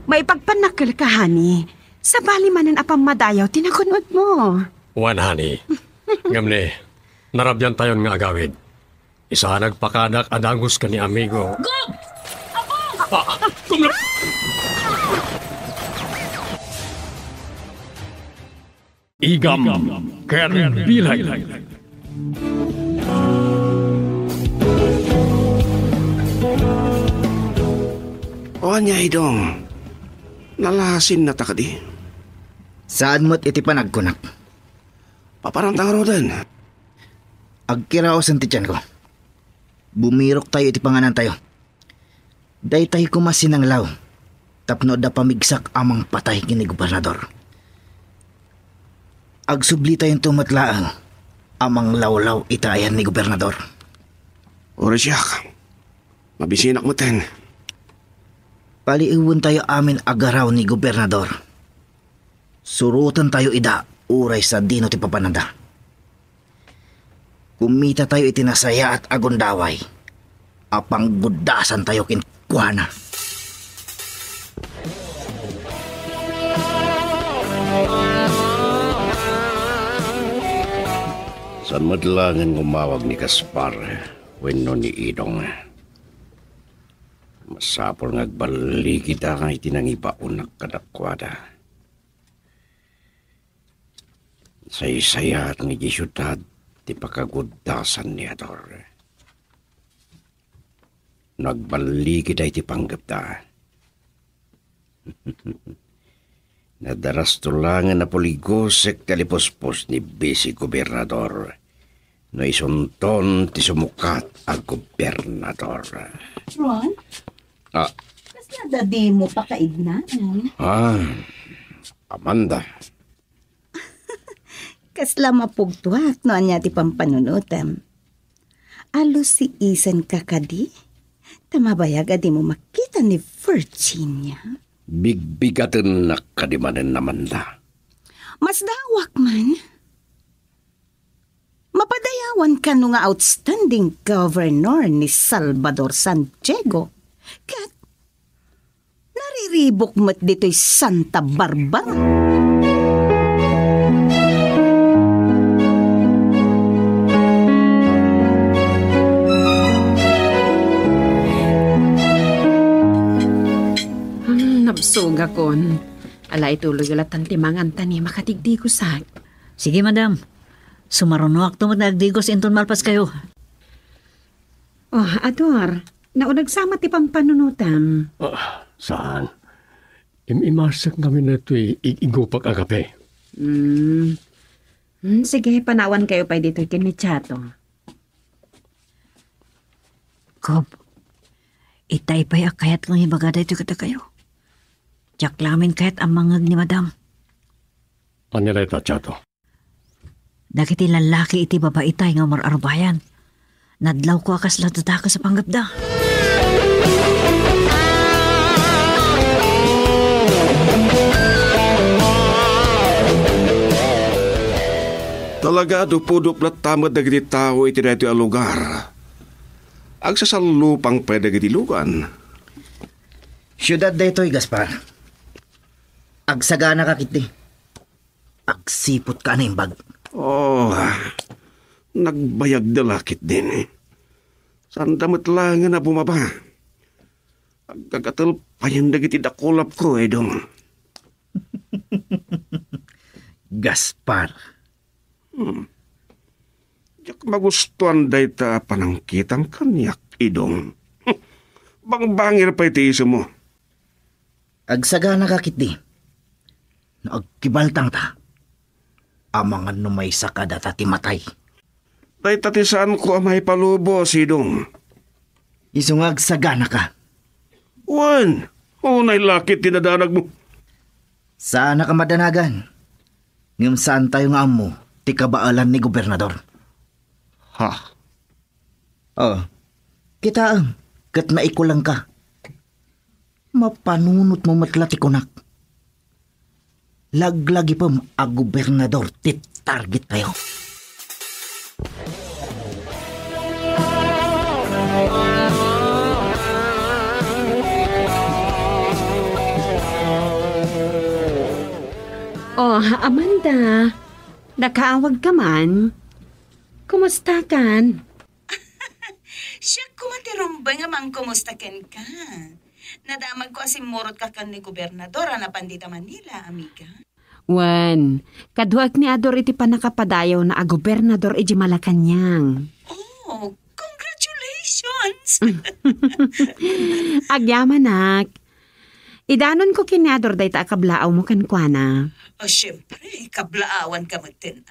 May pagpanakil ka, honey. Sa bali manan apang madayaw, tinakunod mo. Wan, honey. Ngamne, narabyan tayon nga agawid. Isa nagpakanak adangos ka ni amigo. Gob! Kumla! Igam, ker bilay. O niya, Idong. Nalasin na takadi. Saan mo't iti panagkunak? Paparantang rodan. Agkiraos ang tityan ko. Bumirok tayo iti panganan tayo. Day tayo kumasin ng law. Tapno da pamigsak amang patay kini gobernador. Agsubli tayong tumatlaang amang lawlaw itayan ni gobernador. Oresyak. Mabisinak mo ten. Paliiwan tayo amin agaraw ni gobernador. Surutan tayo ida uray sa dino ti papananda. Kumita tayo itinasaya at agundaway. Apang gudasan tayo kinkuhana. San madlangan gumawag ni Gaspar wenno ni Idong. Masapol ngagbali kita nga itinangibaon kadakwada. Say-saya at ng isyudad ti pakagudasan ni Ador. Nagbali kita iti panggapta. Nadaras tulangan na poligosek kalipospos ni Bisi Gobernador. No isunton ti sumukat ang gobernador. Ron? Kasi nadadi mo pa kaignan. Amanda. Kasla mapugtuak no anya ti pampanunutam. Alo si Isan kakadi? Tamabayag adi mo makita ni Virginia. Bigbigatan na kadimanan naman da. Mas dawak man. Mapadayawan ka no nga outstanding governor ni Salvador Santiago. Kat nariribok mo't dito'y Santa Barbara. Nabsuga kon. Alay tuloy galatan timangan tani makatigdigos sa. Sige, madam. Sumarunuak tumot na agdigos inton malpas kayo. Oh, Ador. Naunagsama ti pampanunutam. Saan? Imasak namin na ito'y igupak agape. Sige, panawan kayo pa dito kinichato. Kob, itay pa'y akayat kong ibagada ito kata kayo. Tiyak lamin kahit ang mangag ni madam. Ano na ito, Chato? Dagiti lalaki iti babaitay nga mararbayan. Nadlaw ko akas latutaka sa panggapda. Talaga dupo-dup na tamad na giti tao iti dito ang lugar. Agsasalupang pwede giti lugan. Siyudad daytoy, Gaspar. Agsagana ka kiti. Agsipot ka na imbag. Nagbayag na lakit din. Saan damot lang na bumaba. Agkagatal pa yung dagiti dakulap ko, Idong. Gaspar. Yak magustuhan day ta panangkitang kanyak, Idong. Bangbangir pa iti iso mo. Agsagana ka kiti. Agkibaltang ta. Amangan numay sa kada ti matay. Day tatisaan ko amay palubo, Sidong. Isungag sagana ka. Wan, unay lakit tinadanag mo. Sana ka madanagan. Ngam saan tayo nga amo, ti kabaalan ni gobernador. Ha? Kita ang, kat naikulang ka. Mapanunot mo matlati kunak. Laglagi pa ang gobernador ti target tayo. Amanda. Nakaawag ka man. Kumusta kan? Siya kumatirumbang amang kumusta ken ka. Nadamag ko asim murot ka kan ni gobernador na pandita Manila, amiga. Wan, kaduag ni Ador iti pa nakapadayaw na gobernador iti Malacanang. Oh, congratulations! Agyaman nak. Idanon ko kini Ador day ta kablaaw mo kankwana. Siyempre, kablaawan ka magtin,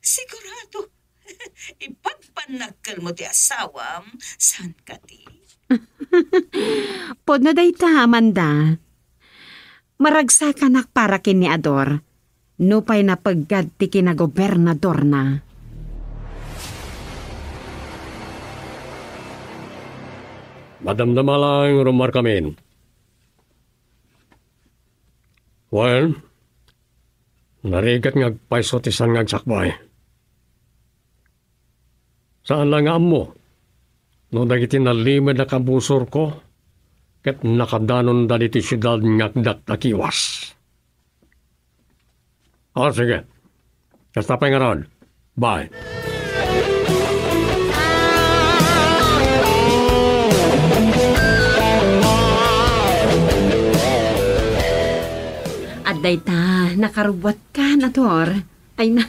sigurado. Ipagpanagkal mo ti asawam, san ka ti? Podno day ta, Amanda. Maragsakan para kini Ador. Nupay na paggad ti kinagobernador na. Madamdama lang rumar kami. Well, narigat ngagpaiso ti san ngagsakbay. Saan lang nga mo? No dagiti nalimad na kabusor ko, ket nakadanon da diti syudad ngagdat akiwas. Sige. Kastapay nga ron. Bye. At dayta, nakarubot ka, Ador. Ay na,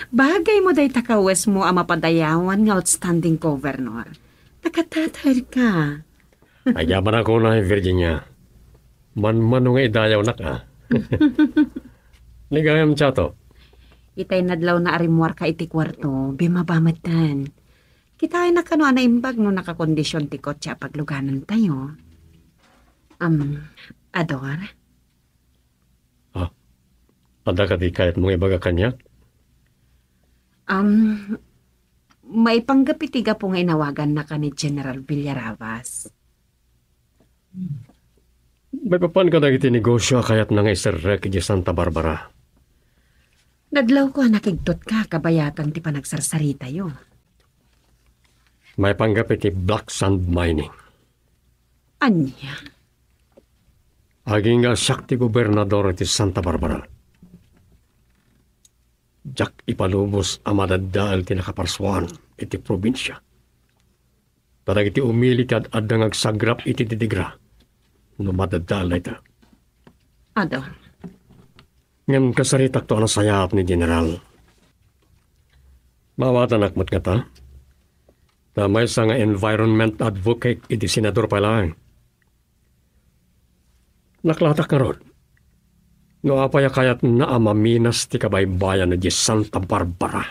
bagay mo dayta kawes mo ang mapadayawan nga outstanding governor. Nakatatay ka. Ayaman ako na, Virginia. Man-mano nga idayaw na ka. Ligayam chato. Itay nadlaw na arimuar ka iti kwarto, bimabamatan. Kita ay nakano na imbag no nakakondisyon ti kotse pagluganan tayo. Ador? Ada ka di kahit mong ibaga kanya? May panggapitiga po nga inawagan na ka ni General Villaravas. May papan ka na itinegosyo kaya't nang isirek di Santa Barbara. Nadlaw ko nakigtot ka, kabayatan ti panagsarsarita yo. May panggapit ti Black Sand Mining. Anya? Aging nga sakti gobernador ti Santa Barbara. Jak ipalubos ang madadal ti nakaparswan iti probinsya. Tarag iti umili kad adang agsagrap iti didigra. No madadal na ita. Ador? Ngam kasaritak to ang sayap ni General. Mawatan akmat nga ta. Tamay sa nga environment advocate iti senador pa lang. Naklatak na ron. No apaya kayat na amaminas ti kabaybayan na di Santa Barbara.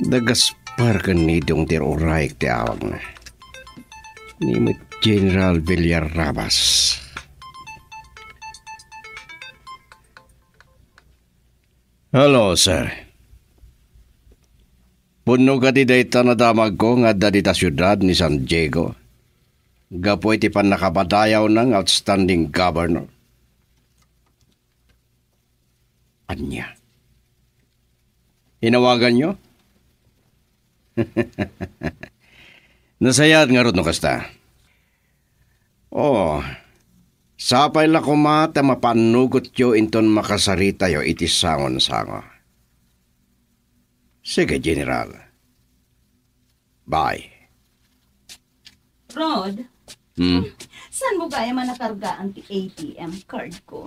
Dagaspar ka ni dong oray ti awag na. Ni General Villarrabas. Hello, sir. Puno ka di dayta na damag ko nga da dita syudad ni San Diego. Gapoy ti pan nakabadayaw ng outstanding governor. Anya. Hinawagan nyo? Nasayad nga ron no kasta. Sapay la kumata mapanugot yo inton makasarita yo iti sangon-sango. Sige, General. Bye. Rod, saan mo kaya man nakargaan ti ATM card ko?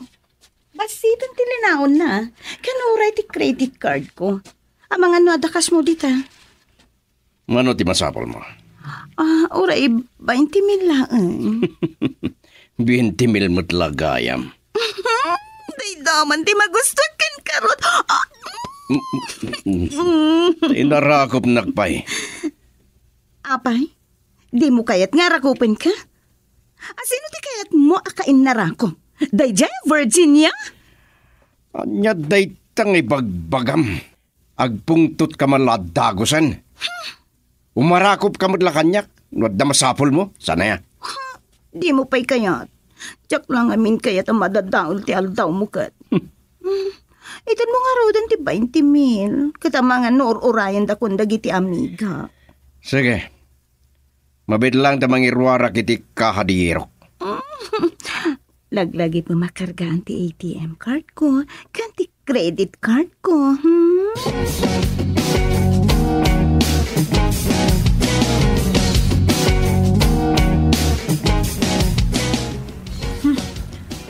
Basitan ti linaon na. Kanuray ti credit card ko. Ang mga nadakas mo dita. Mano ti masapol mo? Oray, 20 mil lang. 20 mil mo talagayam. Day daman, di magustuhan kan karot. Inarakop nakpay. Apay, di mo kayat nga rakupin ka? Sino ti kayat mo akain na rakop? Day dyan, Virginia? Anya day tang ibagbagam. Agpungtot ka maladagosan. Umarakop ka madla kanyak. Nuad na masapol mo. Sana ya. Di mo pa'y kayat. Tsak lang amin kayat ang madadaol ti aldaw mo kat. Itan mo nga rodan ti 20 mil. Katamangan no urayan da kung dagiti amiga. Sige. Mabidlang ta mangirwara kiti kahadiyerok. Laglagi pa makargaan ti ATM card ko, kanti credit card ko.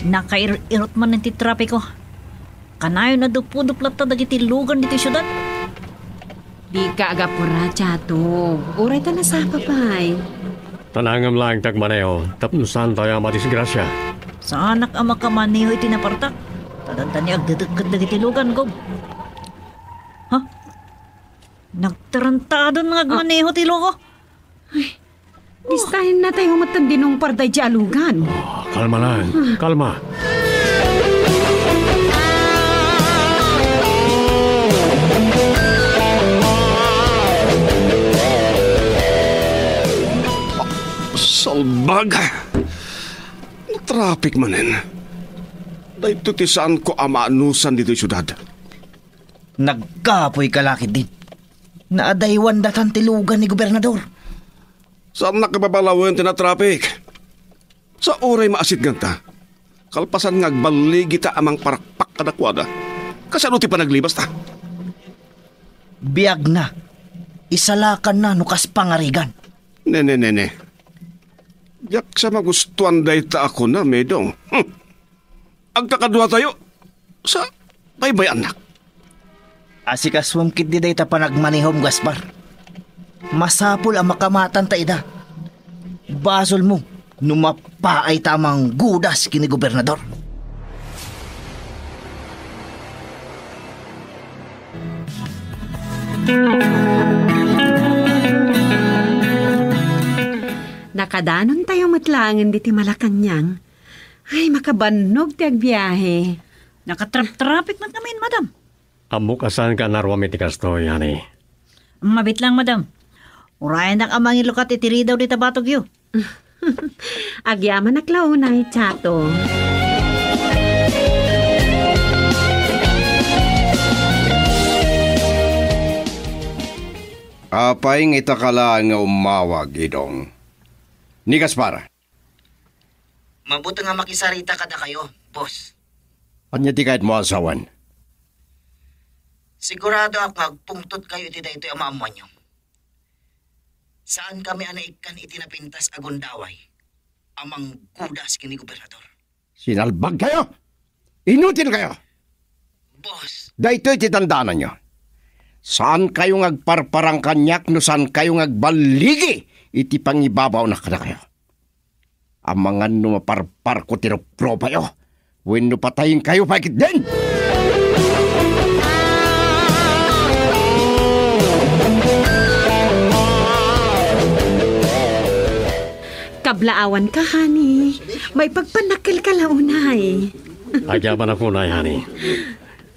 Nakairot man ng titrapiko. Kanayo na dupuduplat ta dagiti lugan diti syudad. Di ka agapura, Chato. Uray ta na sa papay. Tanangam lang tagmaneho, tapnusan tayo matisgrasya. Sa anak ang makamaniho iti napartak. Tadanta ni agdadagkat dagiti lugan, Gob. Ha? Nagtarantado nga agmaneho ti lugo. Distahin na tayo matandinong parday di alugan. Kalma lang, kalma. Salbag. Traffic manen. Dahito ti saan ko amaanusan dito syudad. Nagkapoy kalakid din. Naadaywan datan tilugan ni gobernador. Saan nakababalawan ti na traffic? Sa oray maasit ganta. Kalpasan nga agbaligi ta amang parakpak kadakwada. Kasano ti panaglibas ta? Biyag na. Isalakan na nukas pangarigan. Nene. Yak sa magustuhan day ta ako na, Medong. Agtakadwa tayo. Sa baybay anak. Asikaswam kit di day ta panagmanihom, Gaspar. Masapul ang makamatan ta ida. Basol mo, numapa ay tamang gudas kini gobernador. Nakadanon tayo matlangan diti Malacanang. Ay, makabanog ti agbiyahe. Nakatrap-traffic man kami, madam. Amok asan ka narwa mitikas to, yani. Mabit lang, madam. Urayan na kamangin lukat itiri daw di tabatog yu. Agyaman naklaunay, Chato. Apay ng itakala nga umawag, Idong. Ni Gaspar. Mabuti nga makisarita kada kayo, boss. Anya di kahit mo asawan. Sigurado ako agpungtot kayo iti da ito ang maamuan nyo. Saan kami anaikan itinapintas agundaway? Amang gudas kini gobernador. Sinalbag kayo! Inutil kayo! Boss, Dahito ititandaanan nyo. Saan kayo agparparang kanyak no saan kayo agbaligi iti pangibabaw na kada kayo. Ang mga numaparpar ko tiropro pa yo. When patayin kayo pakit din! Kablaawan ka, honey. May pagpanakil ka launay. Agyaman ako na, yani.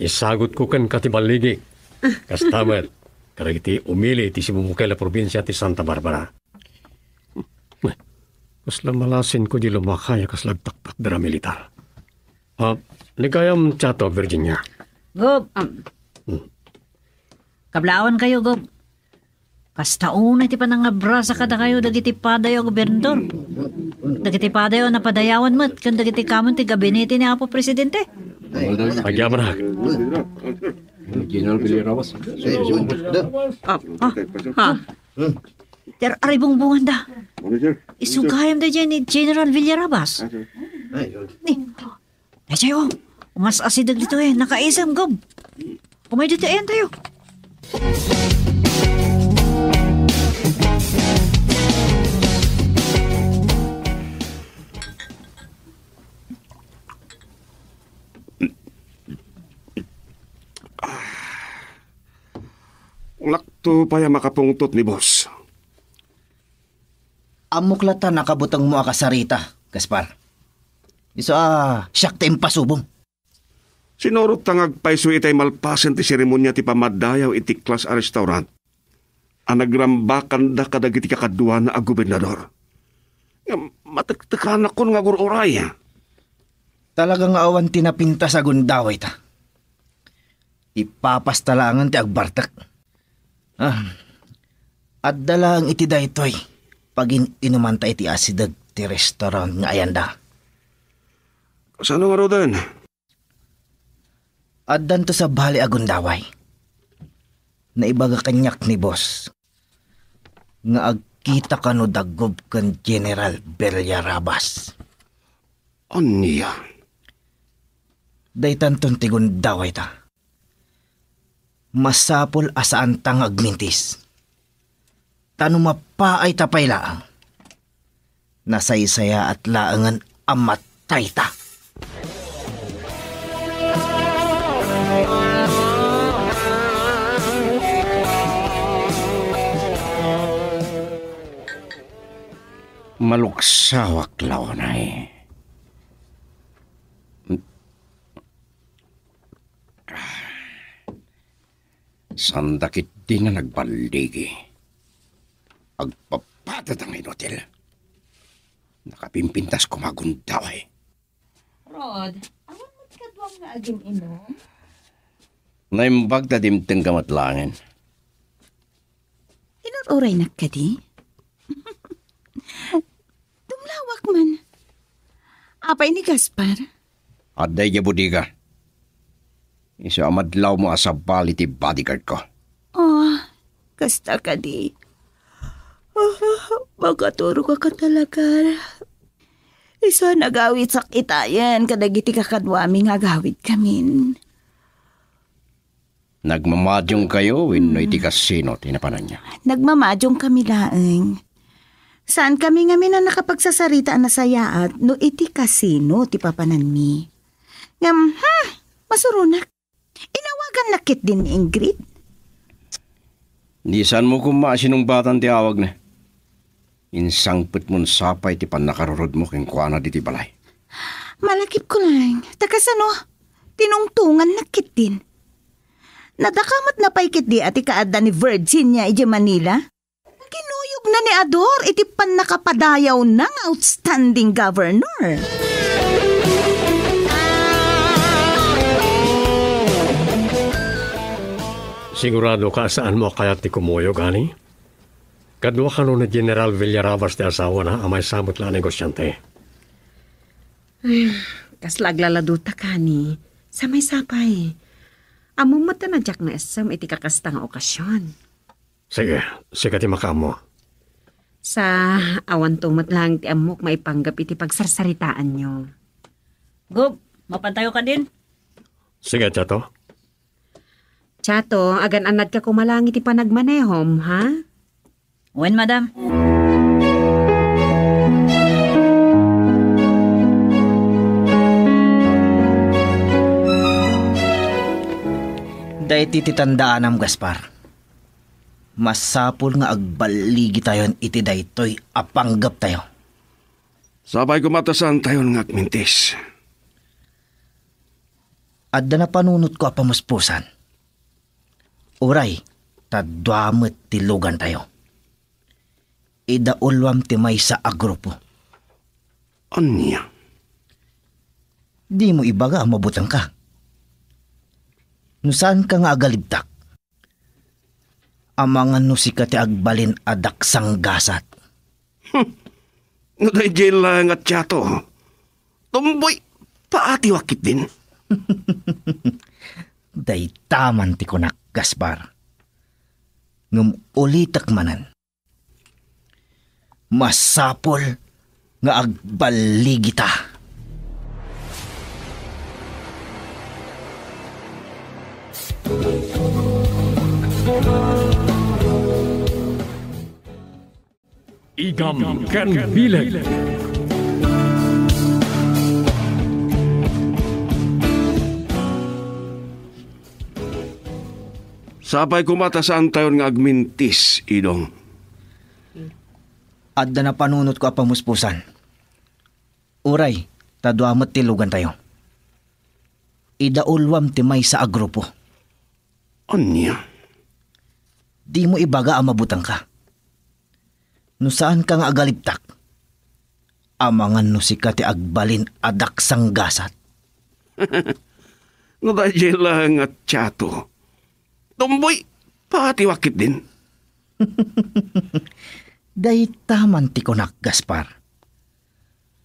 Isagot ko kan katibaligi. Kastamat, karagiti umili ti simumukay la probinsya ti Santa Barbara. Kasla malasin ko di lumakaya kaslag taktak dara militar. Ligayam Chato, Virginia. Gob, kablawan kayo, Gob. Kastaunay ti panangabrasa kada kayo dagiti padayo gobernador. Dagiti padayo na padayawan mo't kan dagiti kamon ti gabinete ni Apo Presidente. Agyaman na. General Villarabas. Pero aribong da. Isugayam da dyan ni General Villarabas. Ni, nasayo, umas asidag dito nakaisam, Gob. Kumay dito tayo. Lakto pa yung makapungtot ni boss. amuklata nakabutang mo akasarita, Gaspar. Siyak tayong pasubong. Sinurot tangag paiso itay malpasen ti seremonya ti pamadayaw iti klas a restaurant. Ang nagrambakan da kadagiti kakadwa na a gobernador. Matiktikan ako nga gururay. Talagang awan tinapinta sa gundaway ta. Ipapastalangan ti agbartak. At dalang iti daytoy pagin inumanta iti asidag ti restaurant nga ayanda. Kasano nga rodan? Addan to sa bali agundaway. Naibaga kanyak ni boss. Nga agkita ka no dagob kan General Villarabas. Anya? Daytan ton ti gundaway ta. Masapol asaan tang agmintis. Tano mapaay tapay laang. Nasaysaya at laangan amatay ta. Maluksawak lawanay. Sandakit din na nagbaligi. Agpapatad ang hotel. Nakapimpintas kumagundaway. Rod, awan mo't kadwang nga agim inom? Naimbag na dimteng kamatlangin. Inururay na ka di? Dumlawak man. Apay ni Gaspar? Aday ya budiga. Isa amadlaw mo asabali ti bodyguard ko. Oh, kasta ka di. Magaturo ka talaga. Isa nagawit sa kitayan kadagiti kakadwaming agawit kamin. Nagmamadyong kayo wenno iti kasino tinapanan niya. Nagmamadyong kami laeng. Saan kami nga na nakapagsasarita na sayaat no iti kasino ti papanan mi. Ngam, masurunak. Inawagan nakit din ni Ingrid. Di saan mo kumasinong batang ti awag na. Insangpit mon sapay ti panakarurod mo keng kuana di ti balay. Malakip ko lang. Takasano, tinungtungan nakit din. Nadakamat na paikit di ati kaada ni Virginia iti Manila. Kinuyog na ni Ador iti panakapadayaw ng outstanding governor. Sigurado ka saan mo kaya ti kumuyo gani? Kadwa ka no ni General Villarabas ti asawa na amay samot la negosyante. Kaslaglaladuta ka ni. Sa may sapay. Amo mata na jak na esam iti kakastang okasyon. Sige, sige ti makamo. Sa awan tumat lang ti amok maipanggap iti pagsarsaritaan nyo. Gob, mapantayo ka din. Sige, Chato. Chato, agan anad ka kumalang iti panagmanehom, ha? Wen, madam. Dayti titandaan am Gaspar. Masapul nga agbaligi tayon iti daytoy apanggap tayo. Sabay kumatasan tayo ng agmintis. Adda na panunot ko apamuspusan. Uray, tadwamit ti lugan tayo. Idaulwam ti may sa agrupo. Anya? Di mo ibaga mabutang ka. Nusan ka nga agalibtak? Amangan no si kati agbalin adak sanggasat. Naday jail lang at Chato. Tumboy, paati wakit din. Day taman ti kunak, Gaspar. Ngum ulitak manan. Masapol nga agbaligi ta. Igam ken bileg. Sabay kumatasan tayo ng agmintis, Idong. Adda na panunot ko apamuspusan. Uray, tadwamot ti lugan tayo. Idaulwam ti may sa agrupo. Anya? Di mo ibaga ang mabutang ka. No saan ka nga agaliptak? amangan no si kati agbalin adak sanggasat. No dahil lang at tiyato. Tumboy, pati wakit din. Day taman ti konak, Gaspar.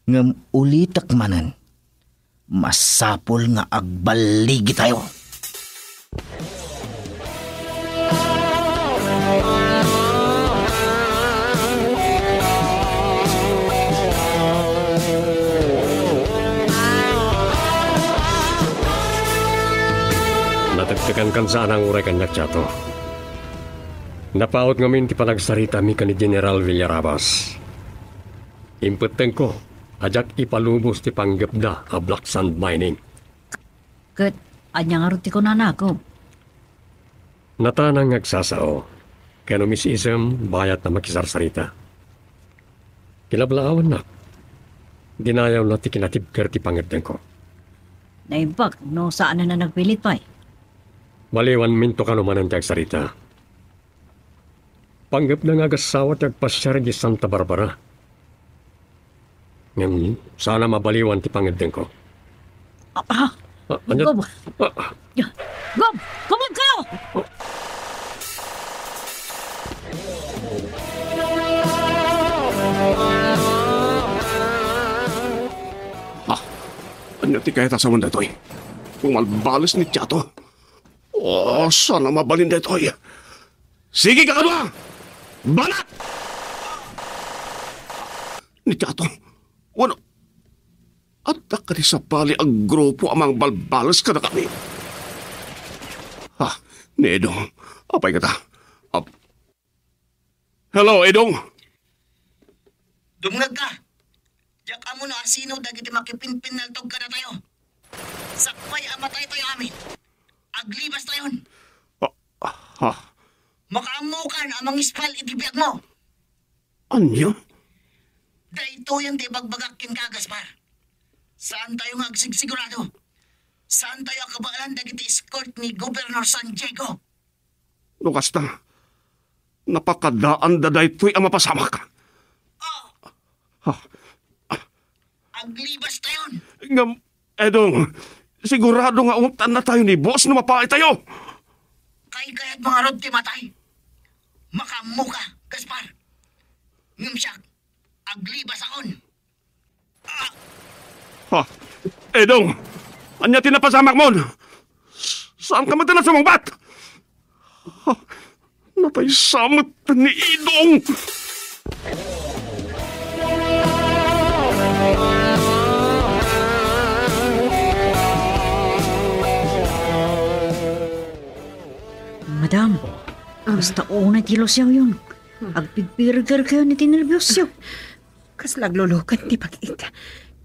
Ngam ulitak manan, masapol nga agbaligi tayo. Natagtagan kan saan ang uray kanyak tiyato. Napaot ngamin ti panagsarita mi kan ni General Villarabas. Impeteng ko, ajak ipalubos ti panggapda a black sand mining. Kat, anya nga ruti ko nanako. Natanang agsasao, kaya numisisem bayat na makisarsarita. Kilablaawan na. Dinayaw na ti kinatibker ti panggapdeng ko. Naimpak, no saan na nagpilit pa eh. Baliwan minto ka naman ang tiyagsarita. Panggap na nga gasawa tiyagpasyar di Santa Barbara. Ngayon, sana mabaliwan ti panggapdeng ko. Anyat? Gob! Gob! Kumod kayo! Ano ti kaya tasawan datoy? Kung malbalas ni tiyato. Sana mabalin datoy. Sige ka ba? Banat! Ni tiyato, wano? At ka ni sa bali ang grupo amang balbalas ka na kami. Ni Edong, apay ka ta. Hello, Edong. Dumngag ka! Diyak amo na asino dagiti makipinpinaltog ka na tayo. Sakpay amatay tayo amin. Aglibas tayon. Makaamukan amang ispal itibiyag mo. Anyo? Dahito yung di bagbagakin ka, Gaspar. Saan tayo nga sigurado? Saan tayo kabalan dagiti escort ni Governor San Diego? Lukas na. Napakadaan daday to'y ang mapasamak. Aglibas tayon. Ngam, Edong, sigurado nga untan na tayo ni boss na mapakay tayo. Kaya't mga rod ti matay. Makamuka, Gaspar. Ngumsyak, aglibas akon. Edong, anya tinapasamak mo? Saan ka madalas sumangbat? Napaisamot ni Edong. Madam, basta unay tilos yaw yun. Agpipirgar kayo ni tinervyos yaw. Kaslaglulukan ti pag-ika.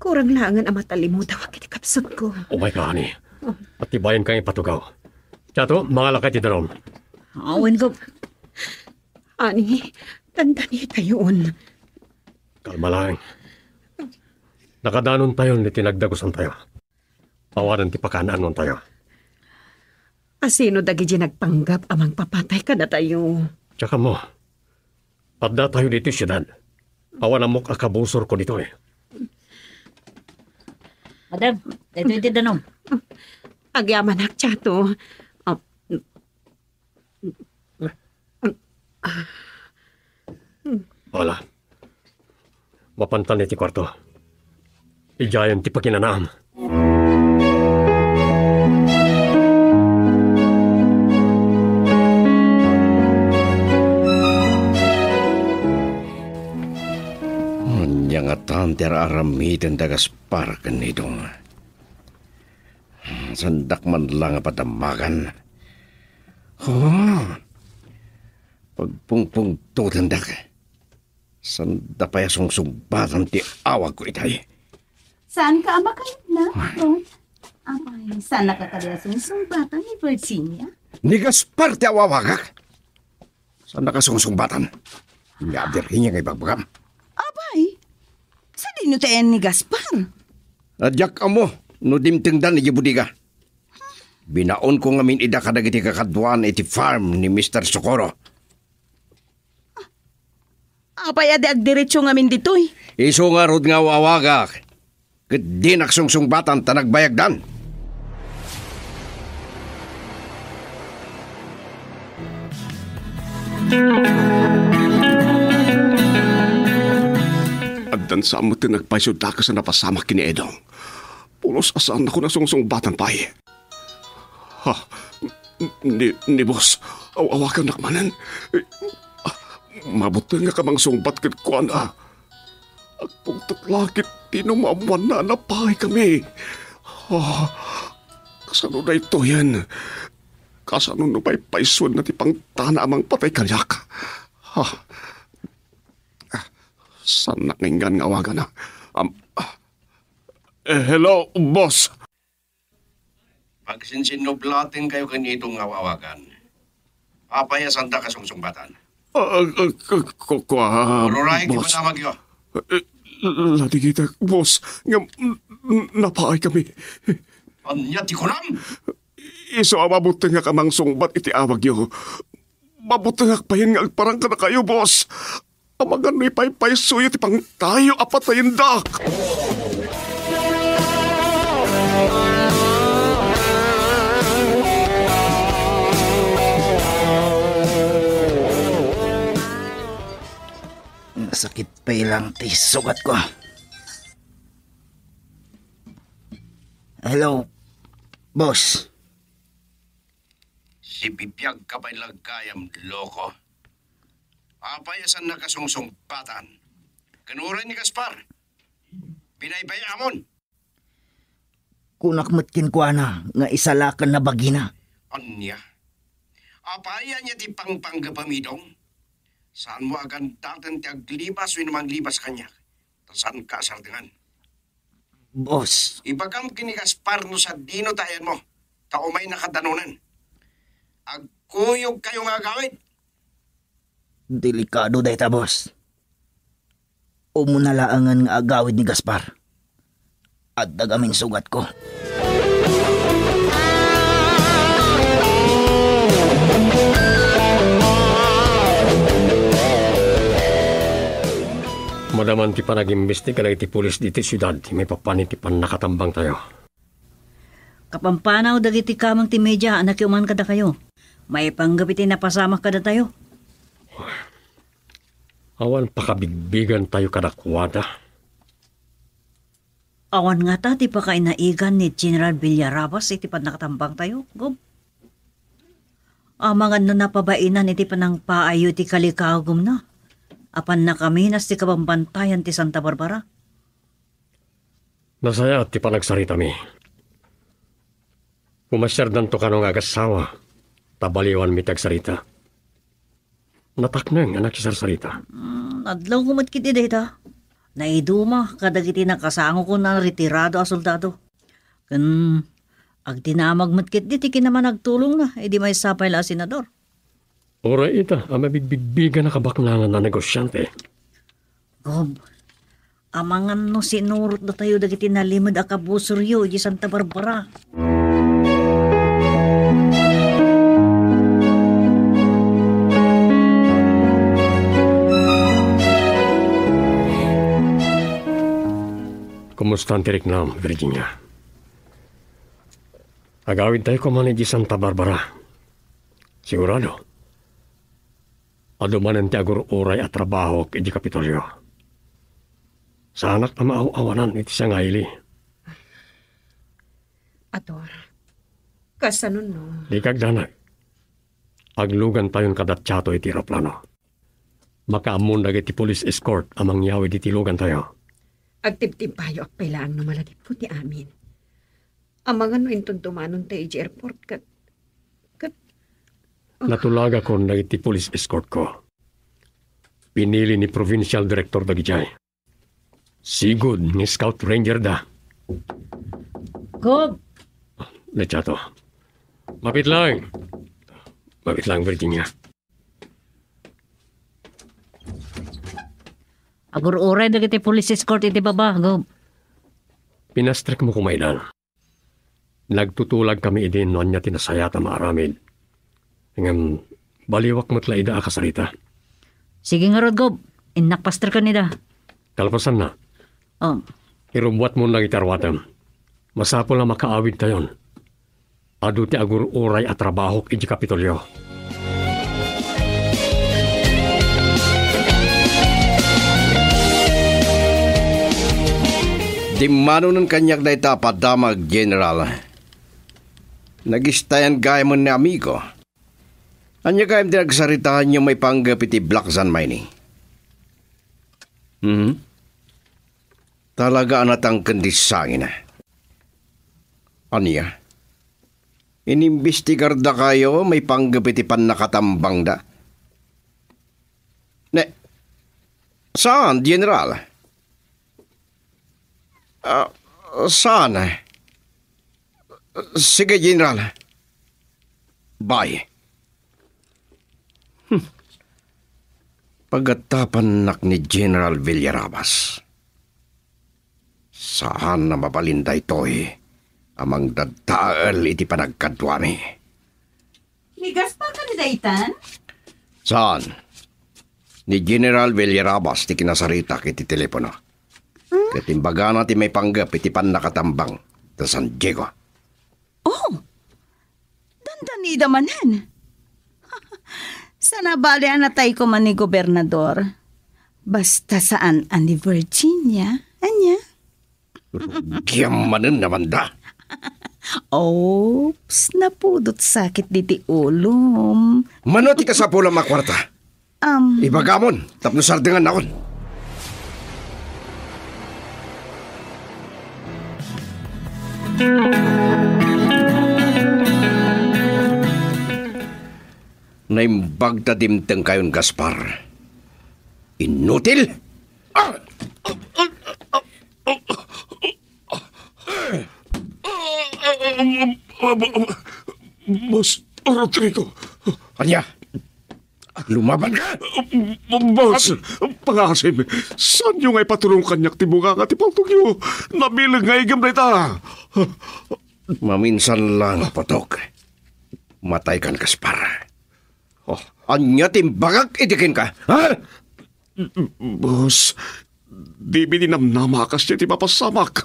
Kurang langan ang matalimutan wa kiti kapsot ko. Oh my God, honey. At tibayan kang ipatugaw. Tiyato, mga lakay ti daron. Awin ko. Ani, tandani tayon. Kalma lang. Nakadanon tayo ni tinagdagusan tayo. Pawaran ti pakanaan nun tayo. Asino dagi nagpanggap amang papatay ka na tayo. Tsaka mo, padda tayo dito siyudad. Awan amok akabusor ko dito eh. Madam, dito iti danom. Agyaman aktiyato. Wala. Mapantan iti kwarto. Ijayan ti pakinanaam. Yang atanter aramitin da Gaspar kanidong. Sandak man lang padamagan. Pagpungpung to tandak. Sanda pa yasong sumbatan ti awag ko itay. Saan ka ama kayo na, Ron? Abay, saan nakakaliasong sumbatan ni Virginia? Ni Gaspar ti awawagak. Sanda ka sungsumbatan. Yadir hinya ngay bagbagam. Abay, sa dinutayan ni Gaspar? Adyak amo, no dimtingdan ni Budiga. Binaon ko ngamin ida kadagiti kakadwan iti farm ni Mr. Socorro. Apay ade agdiretsyo ngamin ditoy. Iso nga rod nga wawagak. Kat di nagsungsungbatan ta nagbayagdan. Addan sa mo tinagpaisod ka sa napasama kini Edong. Pulos asaan ako nasungsungbatan pa eh. Ha, ni boss, awakan nakmanan. Mabuti nga kamang sungbat kat kuan ah. At pungtot lakit tinumamuan na napahay kami. Oh, kasano na ito yan? Kasano no pa'y paiswan na tipang tana amang patay kalyak? Ha, saan nakinggan nga awagan na? Hello, boss. Pagsinsinoblatin kayo kanitong awawagan. Papayasan ta kasungsungbatan. Ururay, Boss. kimanamag yun. Lati kita, boss. Nga, napaay kami. Anya ti kunam? Iso mabuti nga kamang sungbat iti awag yo. Mabuti nga pahin nga parang ka na kayo, boss. Amagan may paypaysuyo ti pang tayo apatayin dak. Sakit pa ilang ti sugat ko. Hello, boss. Si Bipyag ka ba'y lagkayam, loko? Papayasan na kasungsungbatan. Kanuray ni Gaspar. Binaybayamon. Kunak matkin ko na nga isalakan na bagina. Anya? Apaya niya ti pangpanggapamidong? Saan mo agan datan ti aglibas o namang libas kanya? Saan ka sardangan? Boss, Ibagam kini Gaspar no sa dino tayan mo. Tao may nakadanunan. Agkuyog kayo nga gawid. delikado day ta, boss. Umunalaangan nga agawid ni Gaspar. At dagamin sugat ko. Madaman ti panag-imbestiga na iti pulis diti syudad, may papanit ti pan nakatambang tayo. Kapampanaw dagiti kamang ti medya anak uman kada kayo. May panggapiti na pasama kada tayo. Awan pakabigbigan tayo kadakwada. Awan nga ta ti pakainaigan ni General Villarabas iti pan nakatambang tayo. Gob. Amangan no napabainan iti panang paayo ti kalikagom na. Apan na kami nas ti kabambantayan ti Santa Barbara. Nasaya ti panagsarita mi. Pumasyardan to kanong agasawa, tabaliwan mi tagsarita. Natakneng anak isarsarita. Adlaw kumat kiti data. Naiduma kadagiti nakasango ko na retirado a soldado. Kan agtinamag matkit di tiki naman nagtulong na, edi may sapay la senador. Ora ita, ang mabigbigan na kabaklangan na negosyante. Gob, amangan no sinurot na tayo dagiti nalimod a kabusuryo di Santa Barbara. Kumusta ang tirik na, Virginia? Agawid tayo kumanin di Santa Barbara. Sigurado. Adumanan ti agur uray at trabaho kay di Kapitolyo. Sa anak na maawanan iti siya ngaili. Ator, kasanon no? Di kagdanag. Aglugan tayon kadatsato iti aeroplano. Makaamun dagiti police escort amang yawi di tilugan tayo. Agtip-tip payo ak pailaan no malagip po ti amin. Amangan no intun tumanon tayo di airport kat Natulaga ko na iti police escort ko. Pinili ni Provincial Director Dagijay. Sigud ni Scout Ranger da. Gob, Lechato. Mapit lang. Mapit lang, Virginia. agur uray dagiti police escort iti baba, Gob. Pinastrek mo kumailan. Nagtutulag kami idin noon niya tinasayata maaramid. Ngam, baliwak mo't laida akasarita. Sige nga rod, Gob. Inakpaster ka nida. Kalpasan na. Irumbuat mo lang itarwatam. Masapol na makaawid tayon. Adu ti agur oray at trabaho iti Kapitolyo. Di mano ng kanyak na itapadamag, General. Nagistayan gaya mo ni amigo. Anya kayong dinagsaritahan niyo may panggap iti Black Sun Mining. Talaga anatang kandisangin na. Anya? Inimbestigar da kayo may panggap iti nakatambang da? Ne, saan, General? Saan? Sige, General. Bye. Pagatapan nak ni General Villarabas. Saan na mabalinda ito'y amang dadaal iti panagkadwani. Migas pa ka ni Daytan? Saan? Ni General Villarabas ti kinasarita kiti telepono. Katimbaga na ti may panggap iti nakatambang sa San Diego. Oh, dandanida manan. Sana bali anatay ko man ni Gobernador. Basta saan ani Virginia, anya? Giyamanan naman da. Oops, napudot sakit diti ulom. Mano ti kasapula makwarta? Ibagamon, tapno sardengan nakon. Naimbag ta dimteng kayon, Gaspar. Inutil! Boss Rodrigo. Anya? Lumaban ka? Boss, pangasim, saan yung ay patulong kanyak ti bunga nga ti paltog nyo? Nabilang nga igam na ita. Maminsan lang, Patok. Matay kan, Gaspar. Anya timbagak itikin ka, ha? Boss, di bininamnama kas ti papasamak.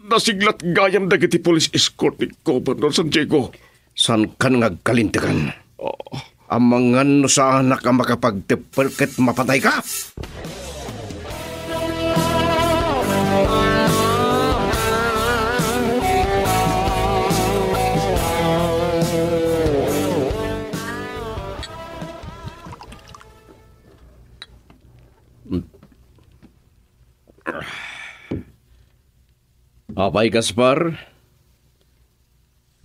Nasiglat gayam dagiti police escort ni Governor San Diego. San kan ngagkalintikan? Amangan no sa anak ang makapagtipal ket mapatay ka? Apay, Gaspar?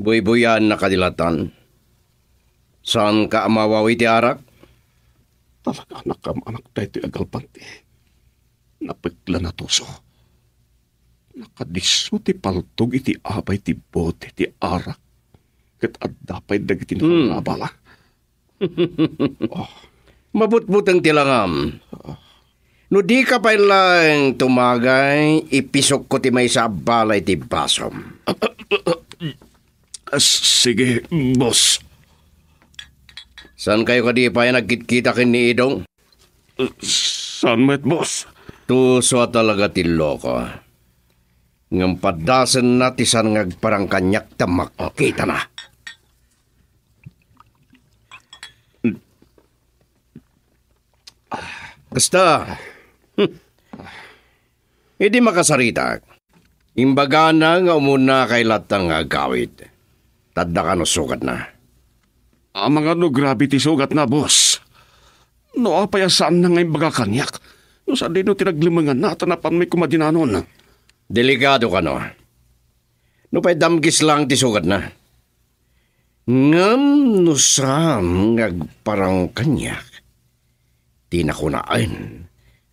Buy-buyan na kadilatan. Saan ka amawawi ti arak? Talaga anak tayo ti agalpante. Napigla na toso. Nakadiso ti paltog iti abay ti bote ti arak. Kat adapay dagiti nakabala. Mabutbutang tilangam. No di ka pa lang tumagay, ipisok ko ti may sa balay ti basom. Sige, boss. Saan kayo kadipay nagkitkita kin ni Idong? Saan met, boss? Tuso talaga ti loko. Ngam padasan na ti san ngagparang kanyak ta makita na. Basta, hindi makasarita. Imbaga na nga umuna kay latang agawid. Tadda ka no sugat na. Mga no gravity sugat na, boss. No apayasaan na nga imbaga kanyak. No saan din no tinaglumangan na tanapan may kumadinanon. Delikado ka no. No pa'y damgis lang ti sugat na. Ngam no saan ngagparang kanyak. Di na kunaan,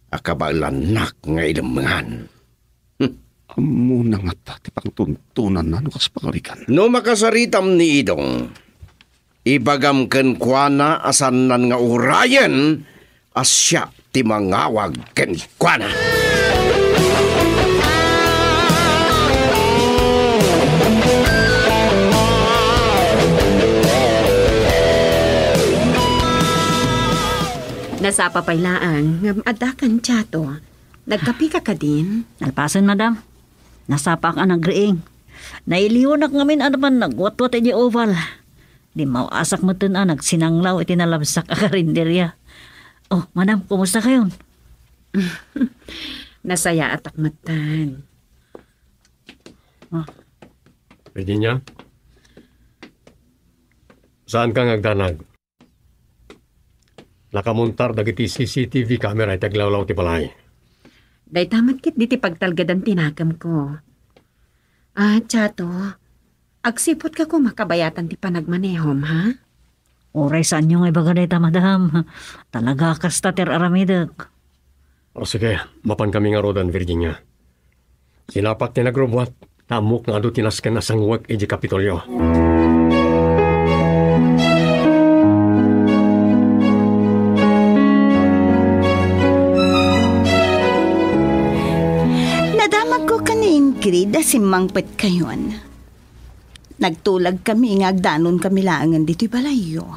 akabalanak nga ilamangan. Amo na nga tati pang tuntunan na nukas pangalikan. No makasaritam ni Idong, ibagam ken kuana asanan nga urayan, asya ti mangawag ken kuana. Nasapa pa'y laang, ngam adakan tiyato. Nagkapi ka ka din? Nalpasan, madam. Nasapa ka nagriing. Nailiwanak ngamin ano man nagwatwat iti oval. Di mauasak mo nagsinanglaw iti nalabsak a karinderya. Oh, madam, kumusta kayo? Nasaya at akmatan. Virginia? Saan ka ngagdanag? Nakamuntar dagiti CCTV camera iti aglawlaw ti balay. Day tamat kit di ti pagtalgadan tinakam ko. Tiyato, agsipot ka ko makabayatan ti panagmanehom, ha? Oray saan nyo nga ibaga dayta, madam. Talaga kasta ter aramidag. O sige, mapan kami nga rodan, Virginia. Sinapak ti nagrobwat, tamok nga ado tinasken na sangwag iji Kapitolyo. Nadamag ko kaning Ingrid si mangpet kayon. Nagtulag kami nga agdanon kami laangan dito'y balayo.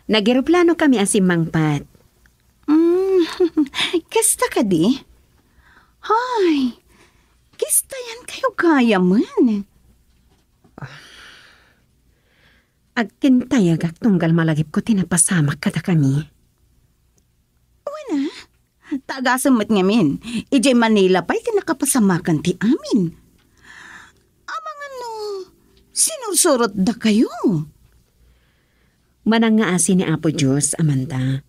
Nageroplano kami asimang pat. Kasta ka di? Hay, kista yan kayo kaya man. Agkintayag ak tunggal malagip ko tinapasamak kada kami. Wala, tagasamat ngamin. Ijay Manila pa'y tinakapasamakan ti amin. Amang ano, sinusurot da kayo. Manang nga asin ni Apo Diyos, Amanda.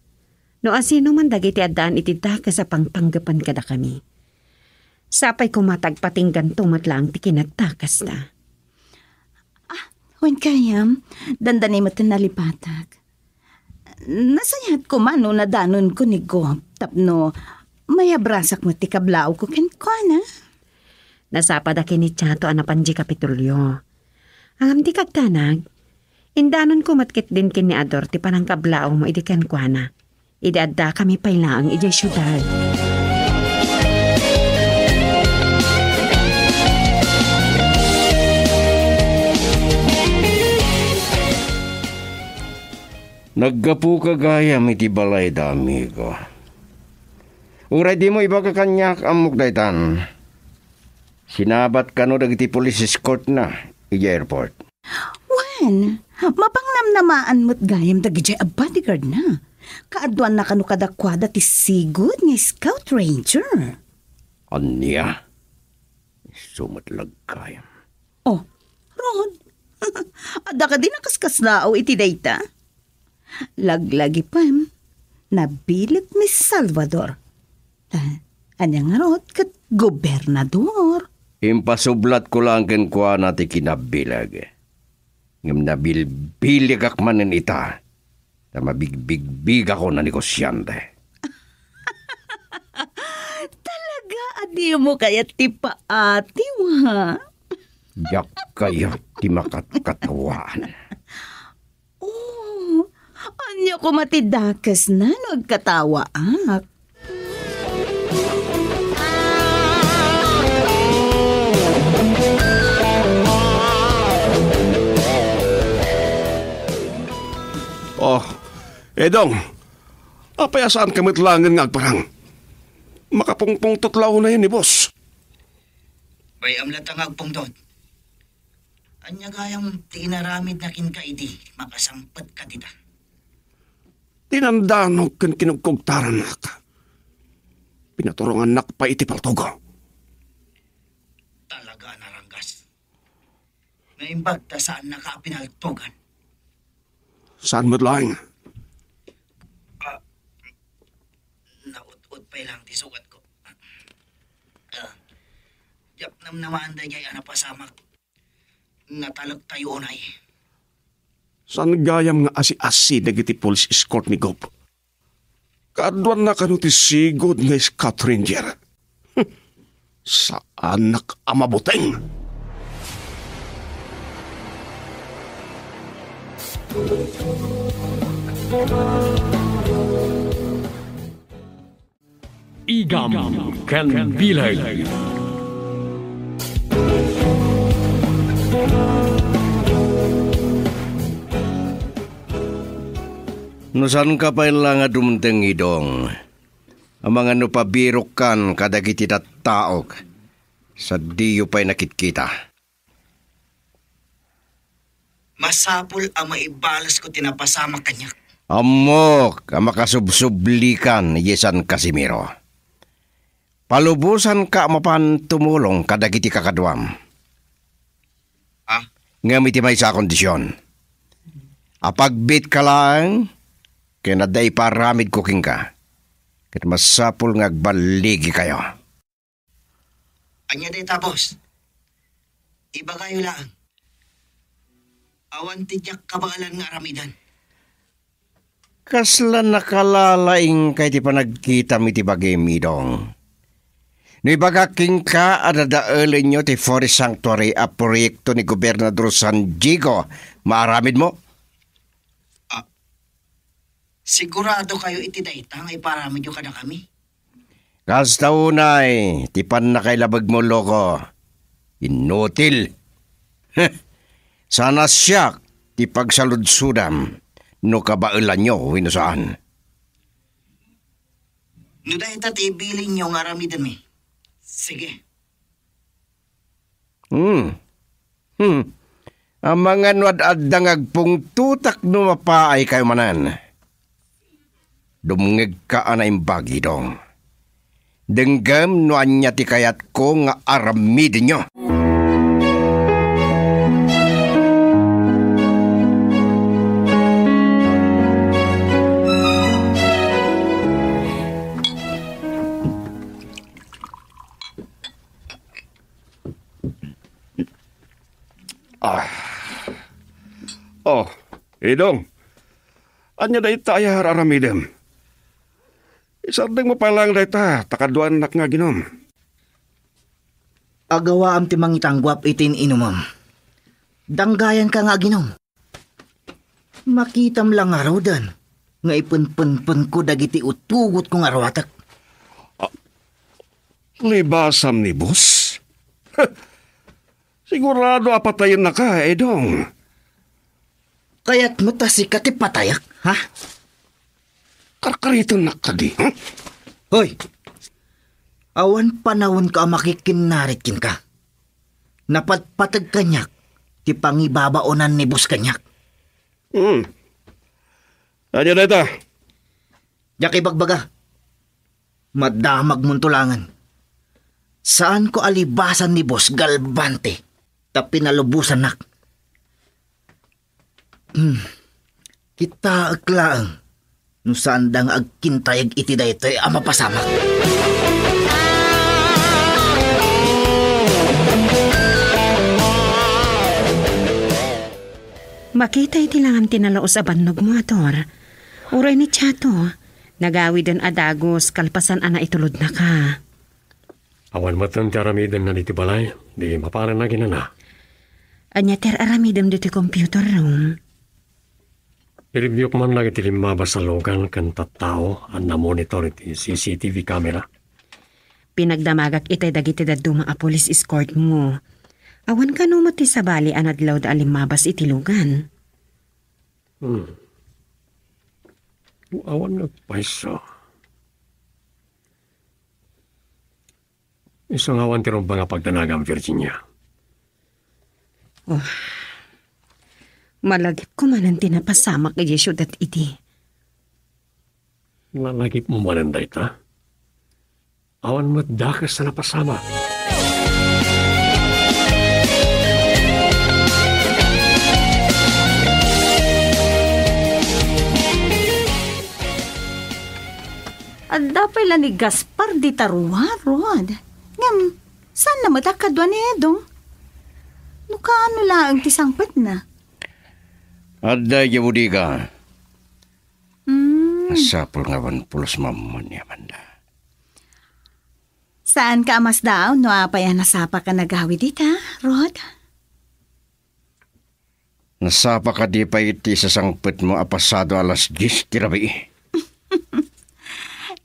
No asino man dagiti addaan iti ka sa pangpanggapan kada kami. Sapay kumatagpatinggan tumatlang ti kinagtakas ta. Wen kayam, dandanay mo nalipatag. Nasayat ko man no nadanon ko ni Gop, tapno mayabrasak mo ti kablao ko kenkwana. Nasapa da kini Tiyato anapan di Kapitolyo. Ang di kagtanag, indanon ko matkit din kini Ador ti panang kablao mo iti kenkwana. Idadda kami pailaang iti syudad. Naggapu ka gayam iti balay da, amigo. Uray di mo iba ka kanyak amok daytan. Sinabat ka no dagiti police escort na iti airport. Wen, mapangnamnamaan mo't gayam dagiti a bodyguard na. Kaadwan na kanu kadakwada ti sigud nga Scout Ranger. Anya? Sumatlag kayam. Oh, Rod. Ada ka din nakaskaslao iti dayta. Laglagi pa, nabilig ni Salvador. Anya nga Rod kat gobernador. Impasublat ko lang kenkwa nati kinabilag. Ngam nabilbilig ak manen ita. Na mabigbig ako na negosyante. Talaga, adi mo kaya tipa ati ha? Yak kayo ti makatawaan. Oh, anya ko matidakas na nagkatawa ak. Oh, Edong, apayasaan kamitlangan nga agparang. Makapungpong tutlaw na yan ni boss. Bay amlatang agpungtot. Anya gayam tinaramid na kinkaidi, makasampat ka dita. Tinandanog kan kinugkugtaran nak. Pinaturongan nak pa iti paltogo. Talaga naranggas. Naimbag ta saan nakaapinaltogan. Saan mo't lang? Naut-ut pa lang ti sugat ko. Yak namnamaan da jay anapasamak. Natalag tayo onay. Saan gayam nga asi-asi dagiti police escort ni Gop? Kaadwan na kanu ti sigod nga Scout Ranger. Saan nakamabuteng? Igam ken bilag. Nusan ka pa lang nga dumteng idong. Ang mga nupabirok kan kadagiti taog. Sa diyo pa'y nakitkita. Masapul ang maibalas ko tinapasama kanya. Amok, ang makasubsublikan, Yesan Casimiro. Palubusan ka mapan tumulong kadagiti kakadwam. Ngamiti may sa kondisyon. Apagbit ka lang, kinaday paramid kuking ka. Kat masapul ngagbaligi kayo. Anya day tapos. Iba kayo lang. Awan tidyak kabalan nga aramidan. Kaslan nakalalaing kay ti panagkita mi ti bagay midong. Nibagaking ka adadaelin nyo ti Forest Sanctuary a proyekto ni Gobernador San Diego. Maaramid mo? Sigurado kayo iti daitang ay paramid yung kada kami. Kasta unay, tipan na kay labag mo loko. Inutil. Sana siya ti pagsaludsudam no kabailan nyo winusaan. No dahil tatibilin nyo nga aramidan mi. Sige. Ang mga nuad-adang agpungtutak no mapaay kayo manan. Dumngeg ka anay bagi dong. Denggam no anya ti kayat ko nga aramid nyo. Idong. Anya day tayo aramidem. Isardeng mo pa lang day ta, takaduan nak nga ginom. Agawa am ti mangitanggwap itin inumam. Danggayan ka nga ginom. Makitam lang araw dan. Nga ipunpunpun ko dagiti utugot kong arawatak. Libasam ni boss? Sigurado apatayin na ka, Idong. Kaya't matasi ka ti patayak, ha? Karkarito na ka di, ha? Hoy! Awan panahon ka makikinarikin ka. Napatpatag kanyak, ti pangibabaonan ni bus kanyak. Anya na ito? Yaki bagbaga. Madamag mong tulangan. Saan ko alibasan ni boss galbante, ta pinalubusan nak. Kita aglaang, no saan dang agkintayag iti daytoy ama pasamak. Makita iti lang ang tinalaos a bannog mo, Ator. Uray ni Chato, nagawi den adagos kalpasan ana itulod na ka. Awan matan ti aramiden na diti balay, di maparan na ginana. Anya ter aramidem diti computer room. I-review ko man lang iti limabas sa logan kan tattao ang na-monitor iti CCTV camera. Pinagdamagak itay dagiti daduma a police escort mo. Awan ka no ti sabali anadlaw da alimabas iti lugan. Awan nagpaisa. Isang awan ti rumba nga pagdanagang Virginia. Malagip ko man ang tinapasamak kay syudad iti. Lalagip mo mananday ta? Awan mo't dakas na napasama. Adda pala ni Gaspar di taruwa, Rod. Ngam, saan na matakadwa ni Edong? Nukaano lang ti sangpet na? Adda yabudi ka. Masapul nga pulos mamon niya manda. Saan ka amas daw? No apaya nasapa ka nagawi dita, Rod? Nasapa ka di pa iti sa sangpet mo apasado alas 10 tirabi.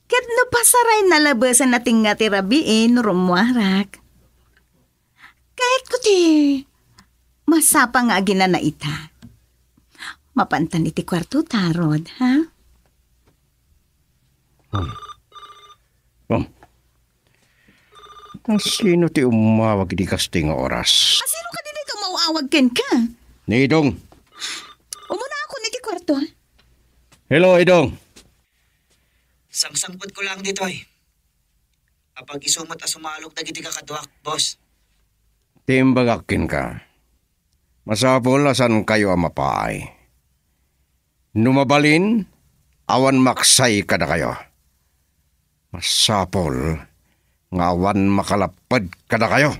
Ket no pasaray na labasan nating nga tirabiin, rumwarak. Kahit ko ti masapa nga ginana ita. Mapantan iti kwarto ta, Rod, ha? Ang sino ti umawag di kasting oras? Asino ka din ka mauawag ken ka? Ni Idong. Umuna ako ni di kwarto. Hello, Idong. Sangsangpot ko lang dito ay. Apag isumot a sumalog dagiti kakadwak, boss. Timbagakin ka. Masapol asan kayo ang mapaay. Numabalin, awan maksay kada kayo. Masapol, nga awan makalapad kada kayo.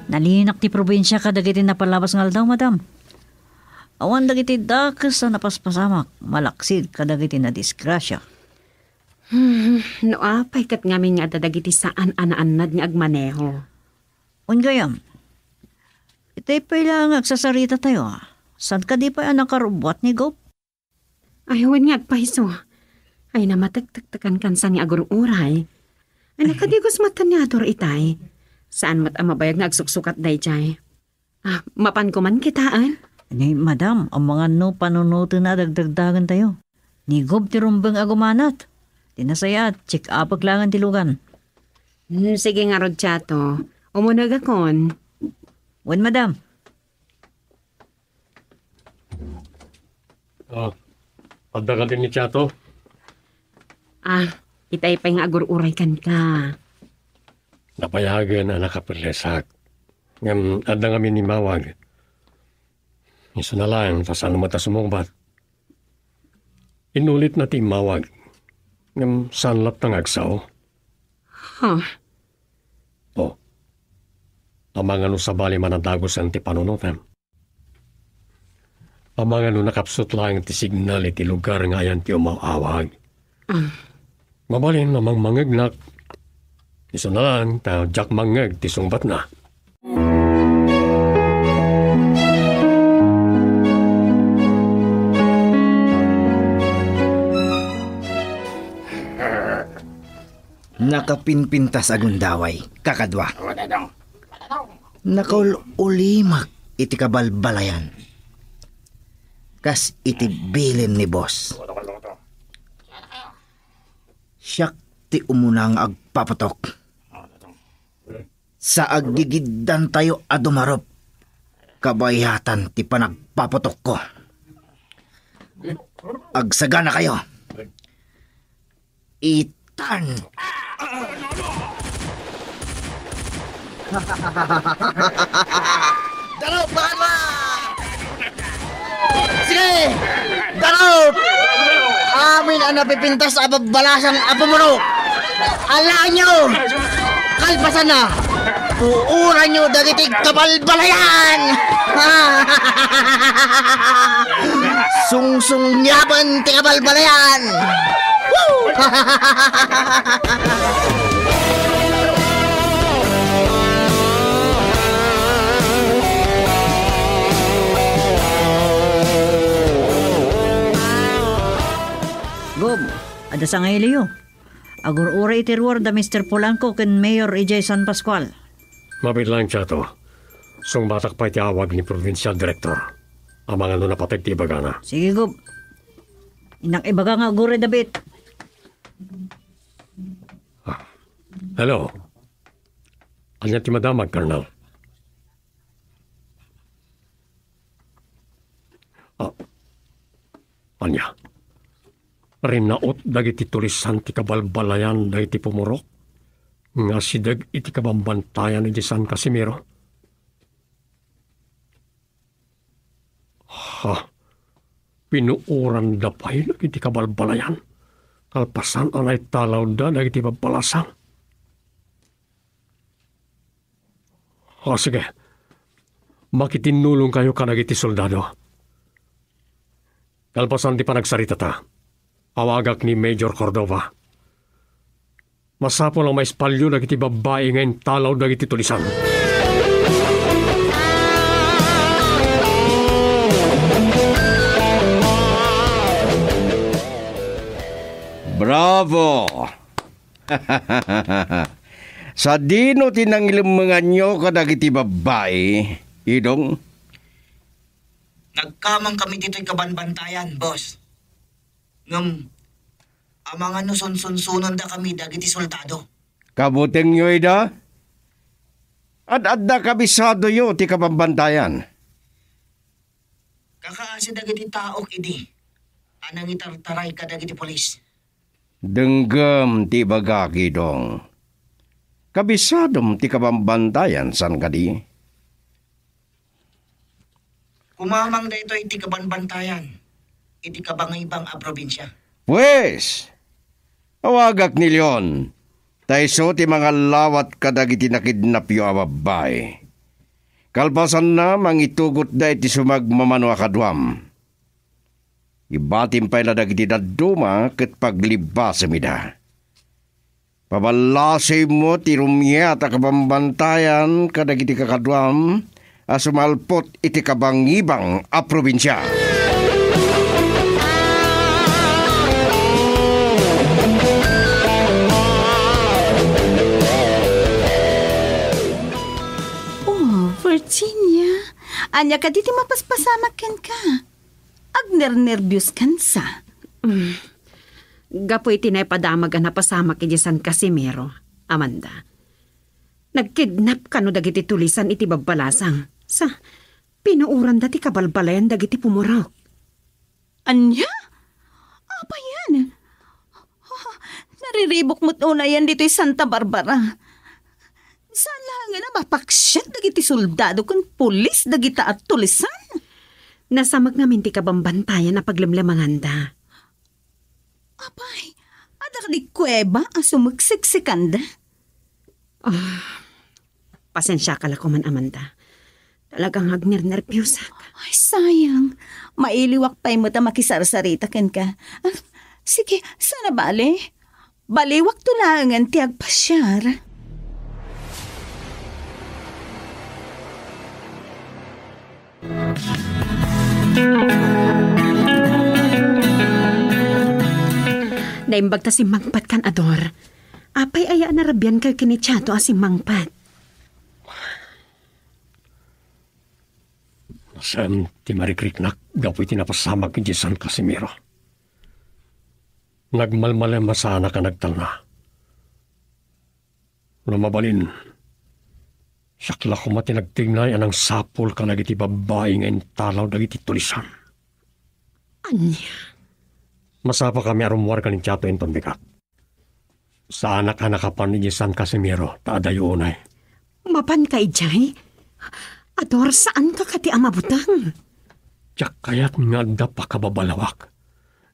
Nalinak ti probinsya kadagiti napalabas ngal daw, madam. Awan dagiti dakas sa napaspasamak, malaksid kadagiti na disgrasya. No apay kat ngamin nga dadagiti saan anaanad nga agmaneho. Ungayam, itay pa ilang agsasarita tayo. San ka di pa nakarubot ni Gop? Ayawan nga agpahiso. Ay namatagtagtakan kansan nga agururay. Ay nakadigos matan ni Ador itay. Saan mat ang mabayag nga agsuksukat day jay? Mapan ko man kitaan. Ni madam, ang mga no panunuto na dagdagdagan tayo. Ni Gop ti rumbeng agumanat. Tinasaya, check up aglangan ti lugan. Sige nga rod chato. Umunag akon. Wen madam. Pagdagan din ni Chato. Itay pa nga agururay kan ka. Napayagan na nakapirlesak. Ngam, adda nga minimawag. Isa na lang, saan mata sumumbat. Inulit na timawag. Ngam, sanlat ng agsaw. Amang ano sa bali manadagos ang ti panunutan. Amang ano nakapsot lang ti signal iti lugar nga yan ti umawawag. Mabalin namang mangagnak. Isa na lang, jak mangag ti sungbat na. Nakapinpintas agundaway, kakadwa. Nakaulimak iti kabalbalayan. Kas iti bilin ni boss. Siyak ti umunang agpapatok. Sa agigiddan tayo adumarop. Kabayatan ti panagpapatok ko. Agsagana kayo. Itan. Darop, baka! Sige! Darop! Amin ang napipintas sa babalasang apamuro! Alaan nyo! Kalpasan na! Puuran nyo dagitig kabalbalayan! Sungsung nyaban ti kabalbalayan! Woo! Gob, ada sa ngay liyo. Agur-ura itiruar da Mr. Polanco ken Mayor EJ San Pascual. Mabit lang, Chato. Sungbatak pa iti awag ni Provincial Director. Amang ano napatag ti ibagana. Sige, Gob. Inak ibaga nga agure dabit. Hello. Anya ti madamag, Colonel. Anya. Rinaot dagiti tulisan ti kabalbalayan dagiti pumurok. Nga sidag iti kabambantayan iti San Casimiro. Pinuuran da pa'y dagiti kabalbalayan. Kalpasan anay talaw da dagiti babalasan. Sige. Makitinulong kayo ka dagiti soldado. Kalpasan ti panagsarita ta. Awagak ni Major Cordova. Masapo lang may espalyo dagiti babae ngayon talaw dagiti tulisan. Bravo! Sa dino tinangilumangan nyo kadagiti babae, idong? Nagkamang kami dito'y kabanbantayan, boss. Ngam, amang ano sunsunan da kami dagiti soldado. Kabuteng nyo ida? Ad-adda kabisado yo ti kabambantayan. Kakaasi dagiti taok idi. Anang itartaray ka dagiti polis. Denggam ti bagaki dong. Kabisadom ti kabambantayan san kadi? Kumamang da ito iti kabanbantayan. Iti kabangibang a probinsya. Pues, awagak ni Leon. Taiso ti mga lawat kadagiti nakidnap yo a babae. Kalpasan na mangitugot da iti sumagmamano a kadwam. Ibatim pa'y dagiti daduma ket paglibas amida. Pabalasay mo ti rumyat a kabambantayan kadagiti kakadwam a sumalpot iti kabangibang a probinsya. Virginia, anya ka diti mapaspasamak ken ka. Agner-nervyos kan sa. Gapoy tinaypadamag ang napasamak iti San Casimiro, Amanda. Nagkidnap ka no dagiti tulisan iti babbalasang. Sa pinuuran dati kabalbalayan dagiti pumuraw. Anya? Apa yan? Nariribok mo't una yan dito'y Santa Barbara. Saan lang nga na mapaksyat dagiti soldado kung pulis dagita at tulisan? Nasamag namin ti kabambantayan na paglamlamanganda. Apay, adak di kuweba ang sumagsiksikanda. Pasensya ka ko man, Amanda. Talagang agner-nervyos ka. Ay, sayang. Mailiwak pa'y mo ta makisarsarita ken ka. Sige, sana bali? Baliwak tulangan ti agpasyar. Naimbag ta si Mangpat kan Ador. Apay aya na rabyan kayo kinitsato a si Mangpat. Saan ti marikriknak gapoy tinapasamag iti San Casimiro. Nagmalmalem masana ka nagtalna. Lumabalin. Sakla ko matinagtignay anang sapol ka nagiti babae ngayon talaw dagiti tulisan. Anya? Masapa kami arumwar ka ni Tiyato enton bigat. Sa anak-anak kapan ni San Casimiro, taadayo unay. Mapan ka ijay? Ador, saan ka kati amabutang? Diyak kayat nga da pa kababalawak.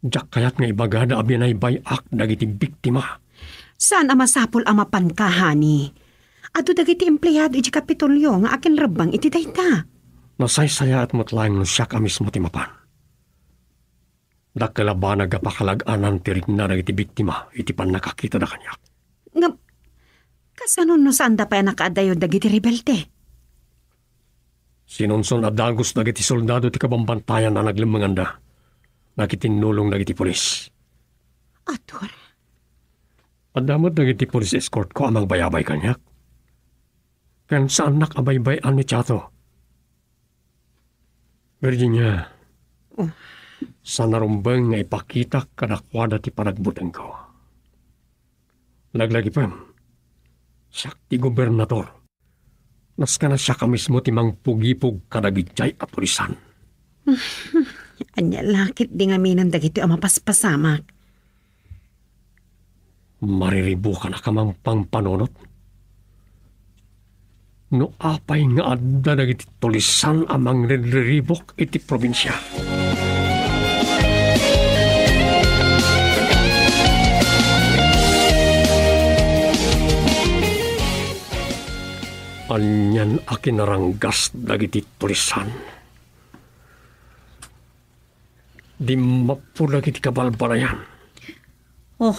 Diyak kayat nga ibagada abinay bayak dagiti biktima. Saan amasapol amapan ka, hani? Ado dagiti empleyado iti Kapitolyo nga akin rabang iti dayta. Nasaysaya at mutlayang no siya ka mismo timapan. Dakala nagapakalag-anan tirik na dagiti biktima iti pan nakakita da kanyak. Nga, kasanon no saan da pa nakaadayo dagiti rebelte? Sinunson at dagos dagiti soldado ti kabambantayan na naglimanganda. Nakitinulong dagiti polis. Ador? Adamot dagiti polis escort ko amang bayabay kanyak. Kan saan nakabaybay-an ni Tiyato? Virginia, sa narumbang nga ipakita kadakwada ti panagbuteng ko. Laglagi pa, siya ti gobernador. Nas ka na siya ka mismo ti mangpugipog kadagitjay at pulisan. Anya lakit di nga minan dagito ang mapaspasamak. Mariribo ka na kamang pangpanonot. No apay nga adda dagiti tulisan amang riribok iti probinsya. Anyan akin naranggas dagiti tulisan. Di mapu dagiti kabalbalayan. Oh,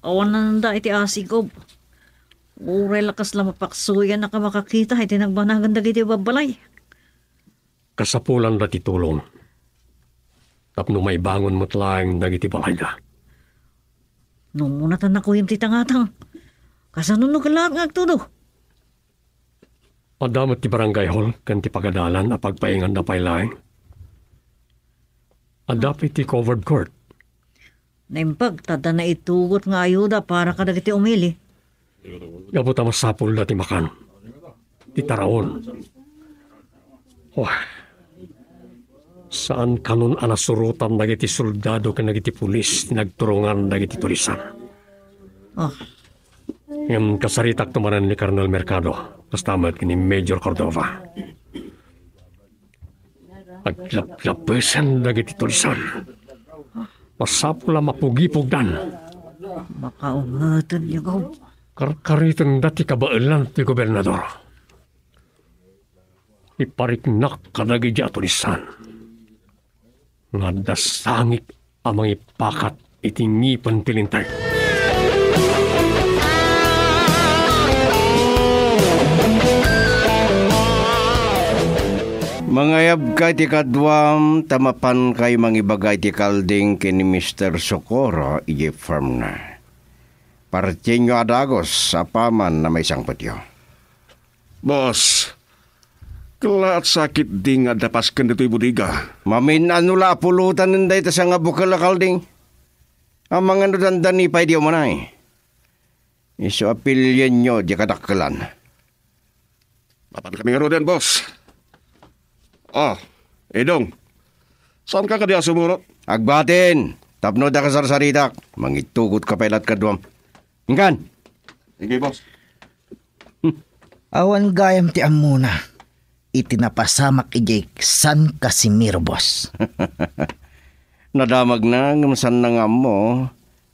awan na nanda iti asigob. Uray lakas lang mapaksuyan na ka makakita iti nagbanagan dagiti babalay. Kasapulan dati tulong. Tapno may bangon mo't lang dagiti balay da. Nung muna tan ako yung titangatang. Kasano ka lahat nga agtudo? Adamot ti barangay hall kan ti pagadalan a pagpaingan na pailaing. Adapit ti covered court. Naimpag, tada na itugot nga ayuda para kadagiti umili. Gabuta masapul na ti makan. Ti taraon. Saan kanon anasurutan nagiti soldado kan nagiti pulis nagturungan nagiti tulisan. Yung kasaritak tumaran ni Colonel Mercado, kastamat ni Major Cordova. Aglaplapesan nagiti tulisan. Masapula mapugipugdan. Makaungatan niyo ko. Karkaritan dati kabailan ti gobernador. Ipariknak kadagi di tulisan. Nga dasangik amang ipakat itingipan tilintay. Mangayab kay ti kadwam, tamapan kay mangibagay ti kalding kini Mr. Socorro iji firm na. Partinyo adagos sa paman na may isang patyo. Boss, kalaat sakit di nga dapas kan dito'y budiga. Mamin anula pulutan ninday ta sa nga bukal kalding. Ang mga nudandan ni pay di umanay. Iso apilyan nyo di kadakkelan. Papan kami nga roden, boss. Edong, saan ka kadiya sumurot? Agbatin, tapno da ka sarsaritak. Mangitugot ka pailat kadwam. Ingkan. Sige, boss. Awan gayam ti amuna. Itinapasamak ijay San Casimiro, boss. Nadamag na ngamasan na nga mo.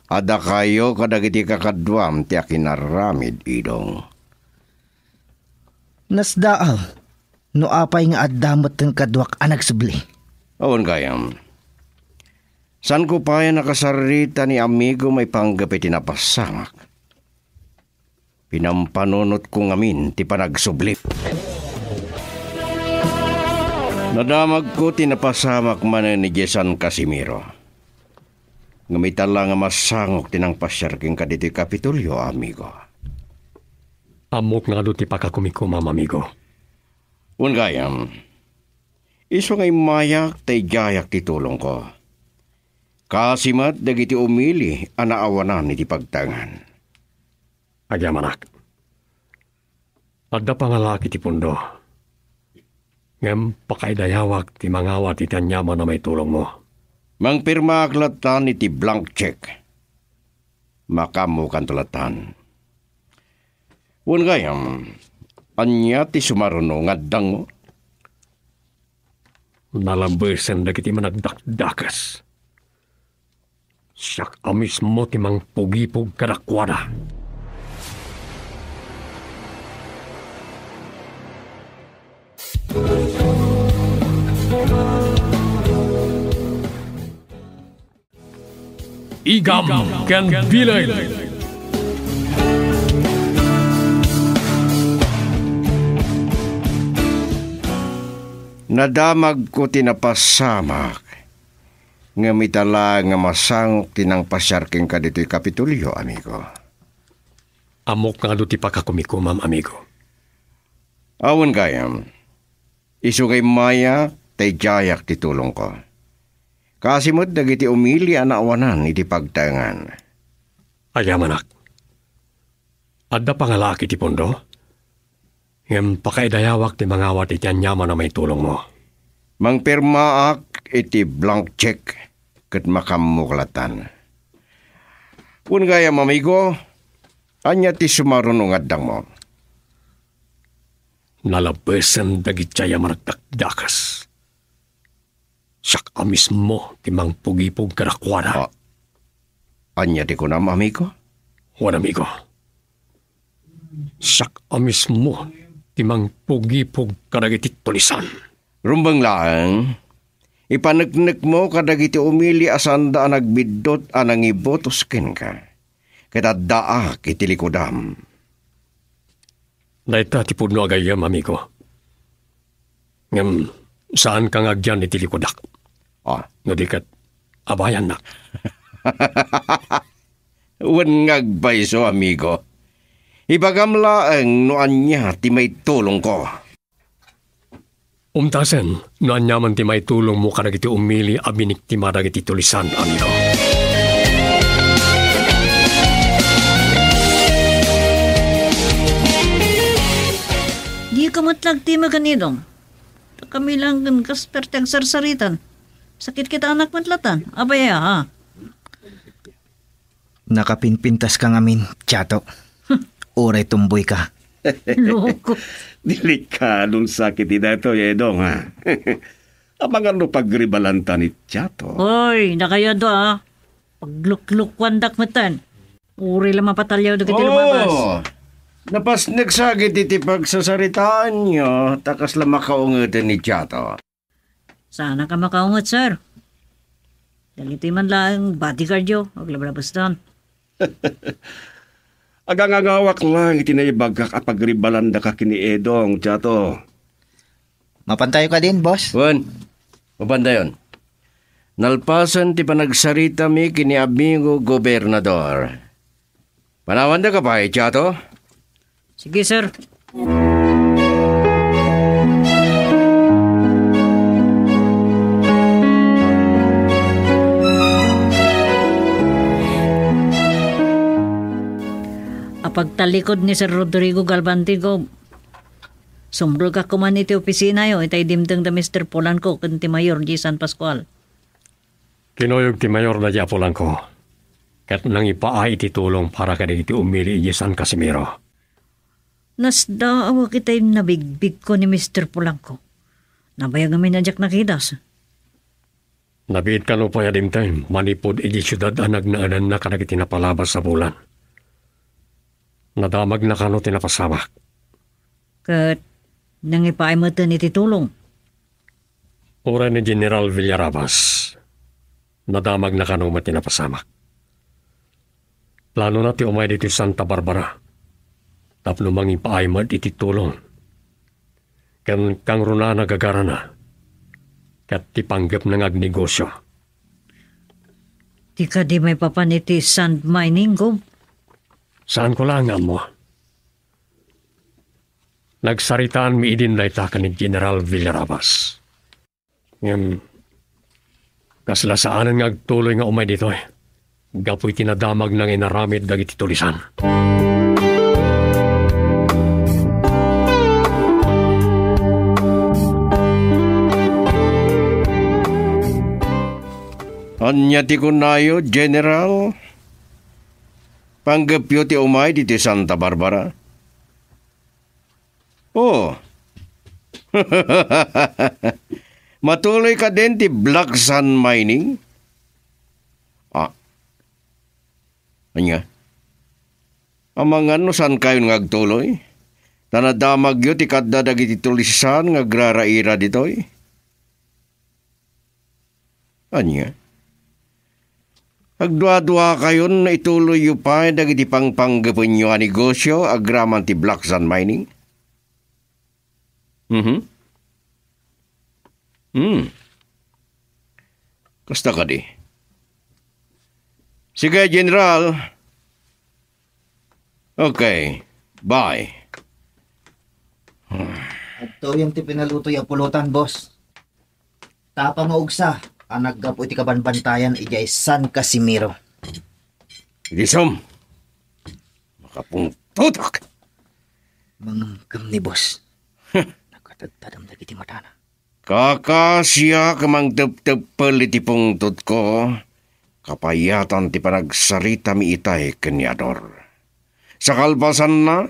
Ada kayo kadagiti kakadwam ti akinaramid idong. Nasdaal. No apay nga addamot ng kadwak anak subli. Awan gayam. San ko pa yan nakasarita ni amigo may panggapi tinapasamak. Pinampanunot ko ngamin ti panagsublip. Nadamag ko tinapasamak man ni San Casimiro. Ngamitala nga masangok tinang pasyarking kaditi Kapitolyo, amigo. Amok nga do ti pakakumikumam, amigo. Gayam, iso ngay mayak tay gayak ti tulong ko. Kasimat dagiti umili anaawanan iti pagtangan. Agyamanak. Adda pangalaki ti pundo. Ngem pakaidayawak ti mangawat iti anyaman na may tulong mo. Mangpirma aklatan iti blank check. Makamu kan tulatan. Gayam, anya ti sumaruno ngaddang mo? Nalabesan dagiti managdakdakas. Siyak amis mo ti mang pugipog kadakwada. Igam ken Bilay. Nadamag ko tinapasamak. Nga mitala nga masangok tinang pasyarking ka dito'y Kapitolyo, amigo. Amok nga do ti pakakumikumam, amigo. Awan gayam. Isugay maya tay jayak ti tulong ko. Kasimot dagiti umili anaawanan iti pagtangan. Ayamanak. Adda pangalaki ti pundo. Ngem pakaidayawak ti mangawat iti anyaman na may tulong mo. Mangpirmaak iti blank check ket makamuklatan. Gayam, amigo, anya ti sumarunong addang mo. Nalabesan dagitjaya managdakdakas. Siyak amis mo ti mang pugipog kadakwada. Anya ti kunam, amigo? Wan, amigo. Siyak amis mo ti mang pugipog kadagiti tulisan. Rumbang lang, ipanagnak mo kadagiti umili asanda nagbidot anang ibotos ken ka. Kitadaak iti likudam. Naita ti pudno agayam, amigo. Ngem, saan kang agyan iti likudak? No dikat, abayan na. Wan ngagbayso, amigo. Ibagam laeng no anya ti may tulong ko. Umtasen, no anyaman ti may tulong mo kadagiti umili abinik ti madagiti tulisan, amigo. Di ka matlag ti maganidong. Kami lang gan kasperteng sarsaritan. Sakit kita anak matlatan. Abaya ha. Nakapinpintas ka ngamin, Chato. Oray tumboy ka. Loko. Delikadong sakit ina ito, Edong, ha? Abangan no pagribalanta ni Chato. Hoy, nakayado ha. Pagluk-lukwandak matan. Uri lang mapatalyaw dagiti lumabas. Napas nagsagit iti pagsasaritaan nyo, takas lang makaungutan ni Chato. Sana ka makaungot, sir. Dagiti man lang bodyguard yo. Aglablabas doon. Agangangawak lang itinaibagak at pagribalanda ka kini Edong, Chato. Mapantayo ka din, boss. Juan, mabanda yun. Nalpasan ti panagsarita mi kini amigo gobernador. Panawan da ka pa, Chato? Sige, sir. Pagtalikod ni Sir Rodrigo Galbantigo, sumbrol ka kuman iti opisina yo, itay dimdeng da Mr. Polanco kan ti Mayor di San Pascual. Kinoyog ti mayor na diapolan ko. Kat nang ipaay iti tulong para kadagiti umili di San Casimiro. Nasdaawa kita'y nabigbig ko ni Mr. Polanco. Nabayag kami na jak nakidas. Nabiit ka no pa yadim time, manipod iti syudad anag na anan na kadagiti napalabas sa bulan. Nadamag na kano tinapasamak. Kat nang ipaay mo iti tulong. Ura ni General Villarabas, nadamag na kano matinapasamak. Plano na ti umay dito Santa Barbara. Tapno manging paay mo iti tulong. Kang runa nagagara na. Kat ti panggap ng agnegosyo. Di ka di may papaniti sand mining go. Saan ko lang mo? Nagsaritaan mi idin na itaka ni General Villarabas. Kaslasaanan nga agtuloy nga umay dito eh. Gapoy tinadamag ng inaramid dagiti tulisan. Anya ti kunayo, General? Panggapyo ti umay diti Santa Barbara? Oh. Matuloy ka din ti Black Sun Mining? Ah. Anya? Amangan no saan kayo ngagtuloy? Tanadamag yo ti kaddadag iti tulisan ngagraraira ditoy? Anya? Agdwa-dwa kayon na ituloy yu pa dagiti pangpanggapon nyo a negosyo agraman ti Black Sun Mining? Kasta ka di? Sige, General. Okay, bye. Ito yung ti pinaluto yung pulutan, boss. Tapa maugsa. Ang naggapo iti kabanbantayan ijay San Casimiro. Isom. Makapungtutok. Manggam ni boss. Nakatagtadam na iti matana. Kakasya kamang tep-tepel iti pungtot ko. Kapayatan ti panagsarita mi itay kenyador. Sa kalpasan na,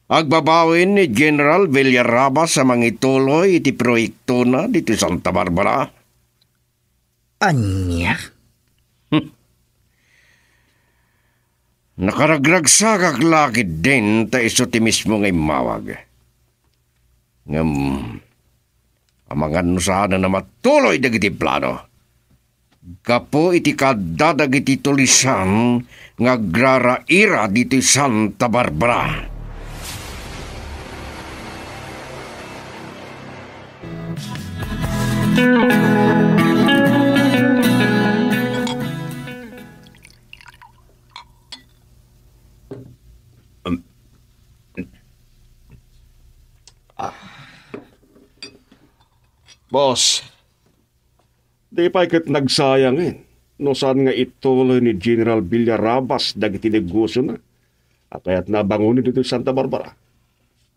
agbabawin ni General Villarabas sa mangituloy iti proyekto na dito Santa Barbara. Anya? Nakaragragsak lakid din ta iso ti mismo ngay mawag. Amangan no sana na matuloy dagiti plano. Kapo iti kadadag iti tulisan ngagraraira dito Santa Barbara. Boss, di pa ikit nagsayangin. No saan nga ituloy ni General Villarabas dagiti negosyo na. At kaya't nabangunin dito sa Santa Barbara.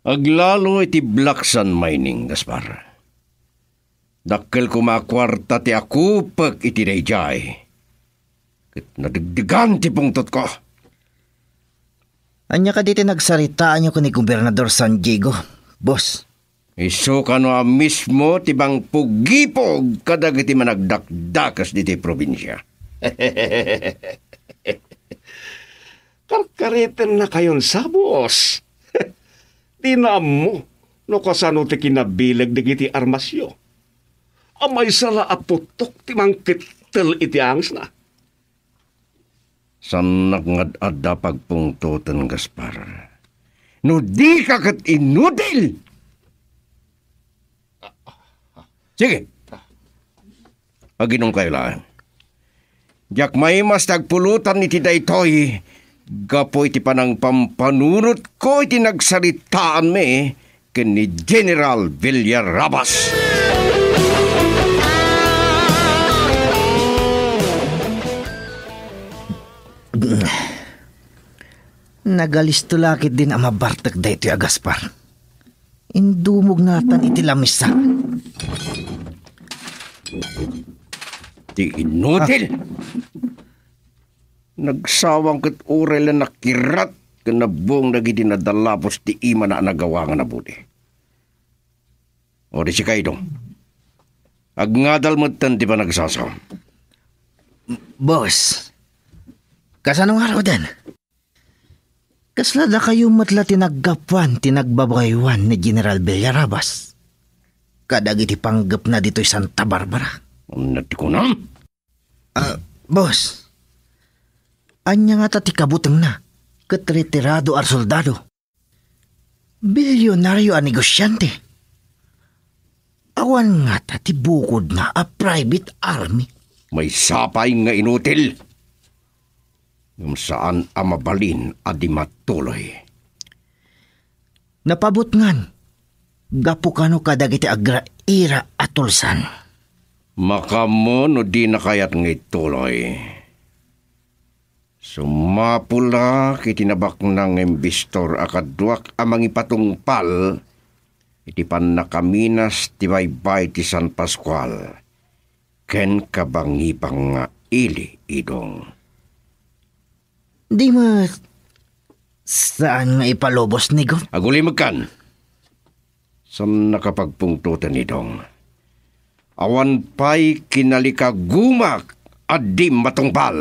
Aglalo iti Black Sun Mining, Gaspar. Dakkel kumakwarta ti ako pag iti dayjay. Kat nadagdagan ti pungtot ko. Anya ka diti nagsaritaan nyo ko ni Gobernador San Diego, boss. Iso ka no mismo tibang pugipog kadag iti managdakdakas diti probinsya. Karkaritin na kayon sa boss. Di na mo, no kasano ti kinabilag digiti armasyo. Amay sala at putok ti mangkitel iti angs na. San nagngad-adda pagpungtotan, Gaspar? No di ka kat inudil! Sige. Aginom kayo lang. Diyak may mas tagpulutan iti daytoy. Gapo iti panang pampanunot ko iti nagsaritaan me ken ni General Villarabas. Nagalistulakit din ang mabartag da ito, Gaspar. Indumog natan iti lamisa. Di inutil. Nagsawang kat urel na nakirat kanabong nagiti nadalapos ti ima na nagawa nga nabuti. O di si Kaidong. Agngadal mo tan di pa nagsasaw. Boss, kasanong araw din? Kaslada kayo matla tinaggapan, tinagbabagaywan ni General Villarabas. Kadag iti panggap na dito'y Santa Barbara. Nati ko na? Boss, anya nga tati kabutang na, katretirado ar soldado. Bilyonaryo a negosyante. Awan nga tati bukod na a private army. May sapay nga inutil. Yung saan amabalin adi matuloy. Napabot ngan, gapo kano kadagiti agra-ira atulsan. Makamo no di na kayat nga ituloy. Sumapula kitinabak ng imbistor akadwak amang ipatungpal iti pan nakaminas ti baybay ti San Pascual ken kabangipang nga ili idong. Di mo saan nga ipalobos ni Gov? Aguli magkan. San nakapagpungtutan idong. Awan pa'y kinalikagumak at di matungpal.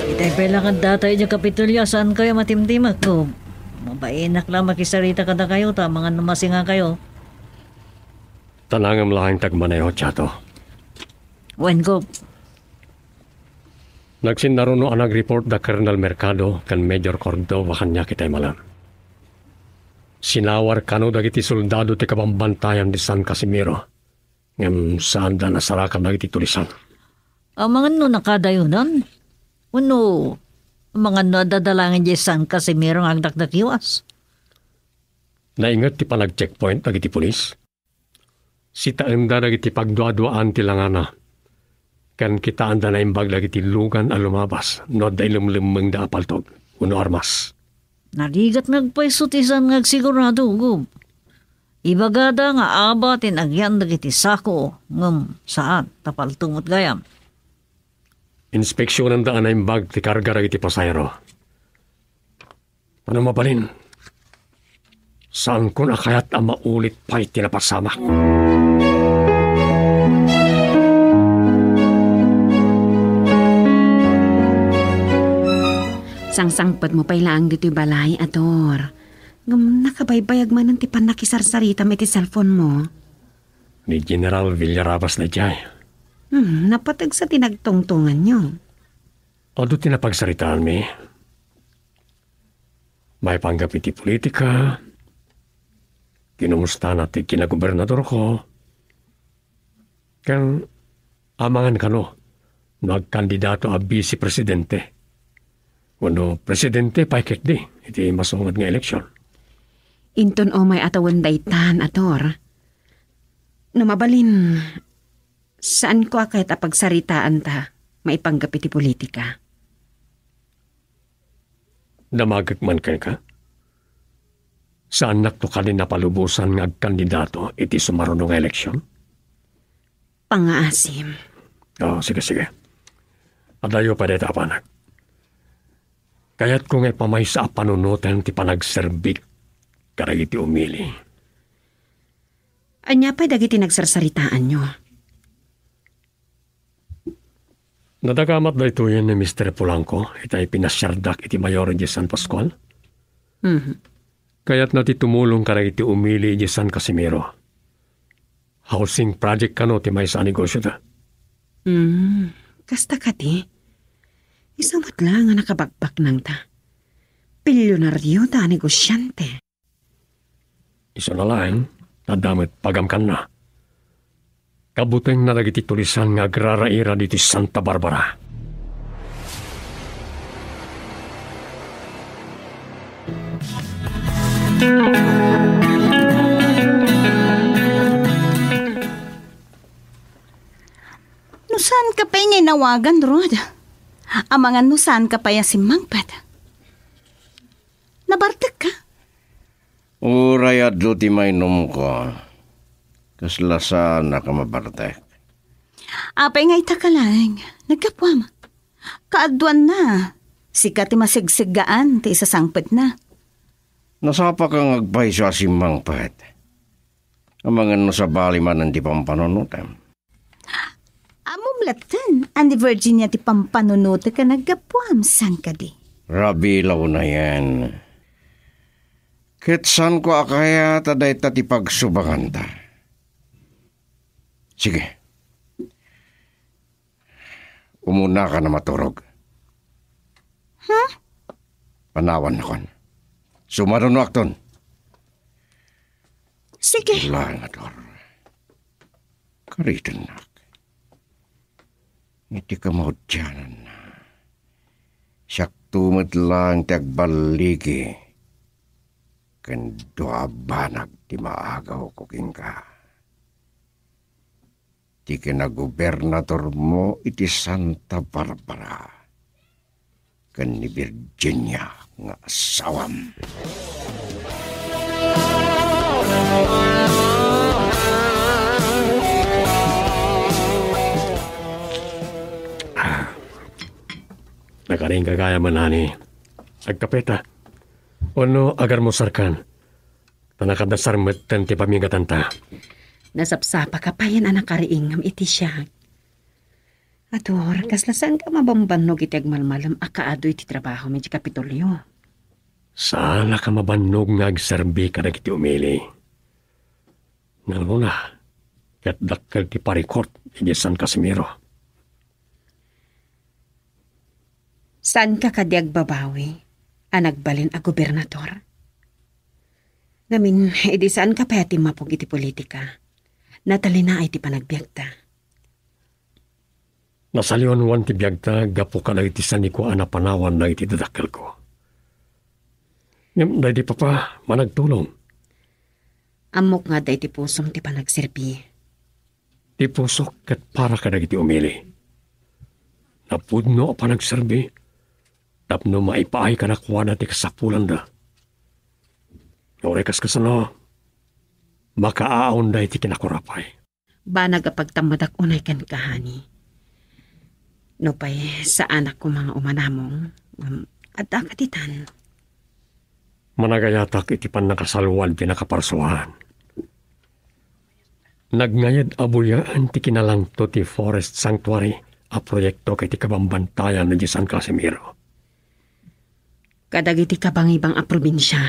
Itay pala kang datay niya kapitulya, saan kayo matimtimak ko? Mabainak lang makisarita ka na kayo, mga numasinga kayo. Tanangam lahing tagmaneho, Chato. Wen ko, Nagsindaruno ang nag-report da Colonel Mercado kan Major Cordova kanya kitay malam. Sinawar kano dagiti soldado ti kabambantayan di San Casimiro. Ngam saan da nasarakan dagiti tulisan. ang mga no nakadayunan. Uno, ang mga no dadalangin di San Casimiro ang agdakdakiwas. Naingat ti panag-checkpoint dagiti pulis. Sitaanda dagiti pagduaduaan ti langana. Kan kita anda na imbag dagiti lugan a lumabas. No da ilumlumeng da apaltog. Uno armas. Naligat nagpaisutisan ngagsigurado, gub. Ibagada nga abatin agyan dagiti sako ngem saan tapaltungot gayam. Inspeksyonan da na imbag ti karga dagiti pasayro. Ano mabalin? Saan ko na kaya't ang maulit pa'y tinapasamak? Sangsangpad mo pa'y laang dito'y balay, Ador. Ngam nakabaybayag man ang tipan nakisarsarita may ti cellphone mo. Ni General Villarabas na diyay. Napatag sa tinagtungtungan nyo. O do tinapagsaritaan mi. May panggap iti politika. Kinumusta natin kinagobernador ko. Kang amangan kano. Nagkandidato a vice-presidente. Wano presidente paikit di, iti masungad nga eleksyon. Inton o may atawan daytan, Ador. Numabalin, saan ko kahit apagsaritaan ta, maipanggap iti politika? Damagak man ka? Saan nakto ka din napalubusan nga kandidato iti sumaruno nga eleksyon? Pangaasim. Sige. Adayo pa dito apanak. Kaya't kung ipamay sa panunutan ti panagserbik karag iti umili. Anya pa dagiti nagsarsaritaan nyo? Nadagamat da ito yan ni Mr. Polanco, itay pinasyardak iti Mayor di San Pascual. Kaya't nati tumulong karag iti umili di San Casimiro. Housing project kano ti may sa negosyo da. Kasta ka di. Isamat lang nga nakabagbak nang ta. Pilyonaryo ta negosyante. Iso na lang, nadamit pagamkan na. Kabuteng na nagiti tulisan nga agraraira dito Santa Barbara. Nusan ka pa yung inawagan, Rod? Amangan nusan ka pa yung si Mangpad? Nabartek ka? Uray adlo ti mainom ko. Kaslasan na ka mabartek. Apay nga itakalang, nagkapwam. Kaadwan na. Sika ti masigsigaan ti isasangpet na. Nasapa kang agpay sa asimang pet. Amangan no sa bali man ang di pampanunutan. Amumlatan, ang di Virginia ti pampanunuta ka nagkapwam sang ka di. Rabilaw na yan. Kitsan ko akaya taday ti pagsubangan ta. Sige. Umuna ka na maturog. Panawan na kon. Sumaron na akton. Sige. Langador. Karitan na. Iti ka maudyanan na. Siyak tumit lang ti agbaligi. Kendo abanag ti maagaw kuking ka. Ti kinagobernator mo iti Santa Barbara. Kan ni Virginia nga asawam. Nakaring kagaya man ani. Agkapeta. Ono agar mo sarkan. Tanakadasar metten ti pamingatan ta. Nasapsapa ka pa yan anak kariingam iti siya. Ador, kaslasan ka mabambanog iti agmalmalam akaado iti trabaho medyo Kapitolyo. Sana ka mabanog nga agserbi ka na kiti umili. Naluna, kat dakkel ti parikort iti San Casimiro. Saan ka kadiag babawi? Anagbalin a gobernador? Namin, edi saan ka pati mapog iti politika? Natalina ay ti panagbiagta. Nasalionwan ti biagta, gapo ka na iti saniko anapanawan na iti dadakkel ko. Ngam, di pa managtulong. Amok nga day ti pusom ti panagserbi. Ti pusok kat para ka na iti umili. Napudno pa nagserbi, tapno maipaay ka na kuha na ti kasapulan da. Orekas kasano, makaaon da iti kinakurapay. Ba nagapagtamadak unay kan kahani. No pa'y sa anak ko mga umanamong, at akatitan. Managayatak iti pan nakasalwan pinakaparsuhan. Nagnayad abulyan ti kinalangto ti Forest Sanctuary a proyekto kay ti kabambantayan na di San Casimiro. Kadagiti kabangibang a probinsya.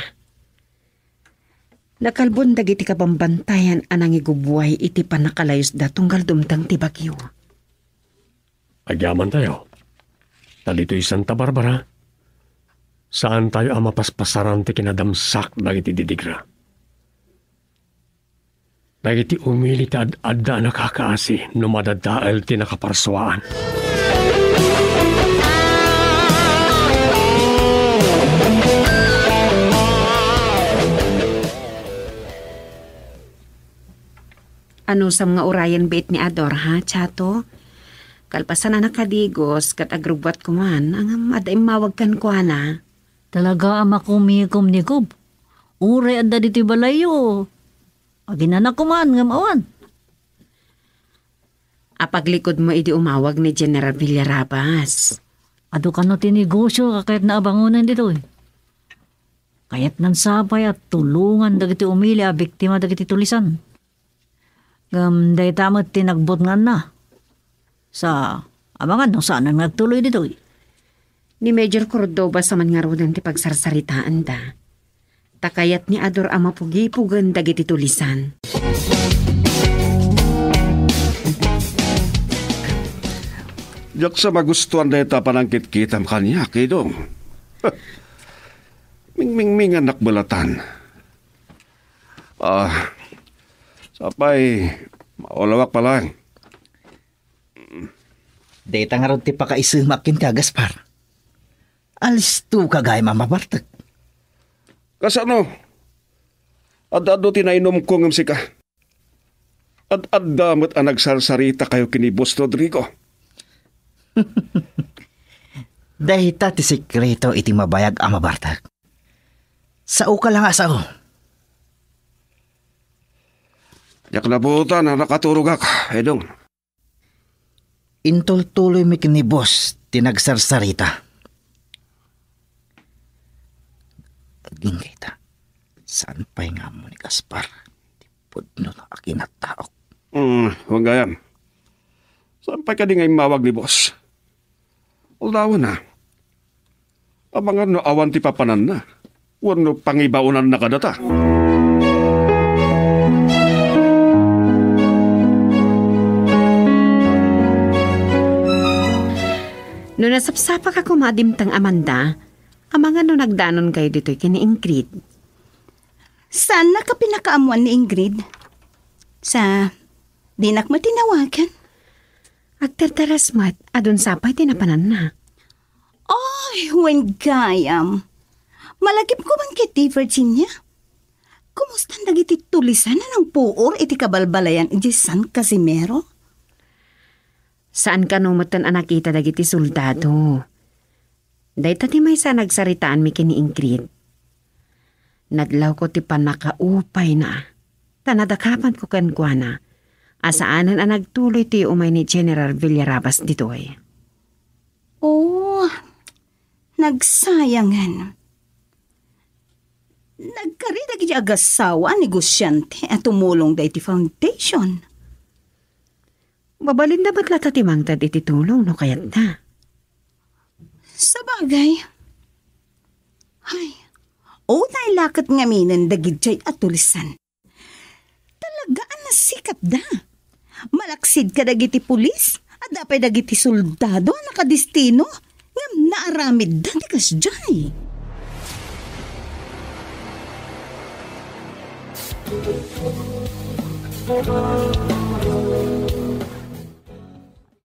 Nakalbon dagiti kabambantayan anang igubuhay iti panakalayos da tunggal dumtang ti bagyo. Agyaman tayo. Talito'y Santa Barbara. Saan tayo ang mapaspasaran ti kinadamsak dagiti didigra? Dagiti umili ti ad-adda nakakaasi no madadael ti nakaparsuaan. Ano sa mga urayan bait ni Ador, ha, Chato? Kalpasan na nakadigos, kat agrubwat ko man, ang adaim mawag kan ko na. Talaga ama kumikom ni Gob. Uray adda dito balayo. Aginanak ko man ngam awan. Apaglikod mo idi umawag ni General Villarabas. Ado ka no tinegosyo kakayat na abangunan dito eh. Kayat nan sapay at tulungan dagiti umili a biktima dagiti tulisan. Day tamot tinagbot nga na. Sa abangan no saan ang nagtuloy dito eh. Ni Major Cordoba sa man nga rodan ti pagsarsaritaan da. Takayat ni Ador ama pugi-pugan dagiti tulisan. Yak sa magustuhan na ita panangkit-kitam kanya, kidong. Ming anak balatan. Sapay, maulawak pa lang. Data nga ron ti pakaisumakin ka, Gaspar. Alis tu kagay mamabartag. Kasano? Ad-ado tinainom ko ngam sika. Ad-adamot ang nagsarsarita kayo kini Boss Rodrigo. Dahita ti sekreto iti mabayag ang mabartag. Sao ka lang asao. Yak nabutan na nakaturog ka, Edong. Intultuloy mi kini boss tinagsarsarita. Aging kita. Saan pa'y nga mo ni Gaspar? Tipod no na akin at tao. Huwag gayam. Saan pa'y ka di ngay mawag ni boss? Uldawan na. Abangan no awan ti papanan na. Huwag no pangibaunan na kadata. No nasapsapa ka kumadimtang Amanda, amang ano nagdanon kayo dito'y kini Ingrid. Saan na ka pinakaamuan ni Ingrid? Sa dinak mo tinawagan? Agterteras mo't adun sapay tinapanan na. Ay, when gayam. Malagip ko man kiti, Virginia. Kumusta nagiti tulisan na ng puor iti kabalbalayan iti San Casimiro? Saan ka nung matan nakita dagiti soldado? Dahil tati may sa nagsaritaan mi kini Ingrid. Nadlaw ko ti panakaupay na. Tanadakapan ko kankwana. Asaanan ang nagtuloy ti umay ni General Villarabas ditoy. Oh, nagsayangan. Nagkaridag iti agasawa negosyante at tumulong da iti foundation. Babalin na ba't latatimang tad iti tulong no kayat na? Sa bagay. Ay, unay lakat ngaminan dagid jay at tulisan. Talagaan na sikat da. Malaksid ka dagiti pulis at dapay dagiti soldado nakadistino ngam naaramid da ti kasjay.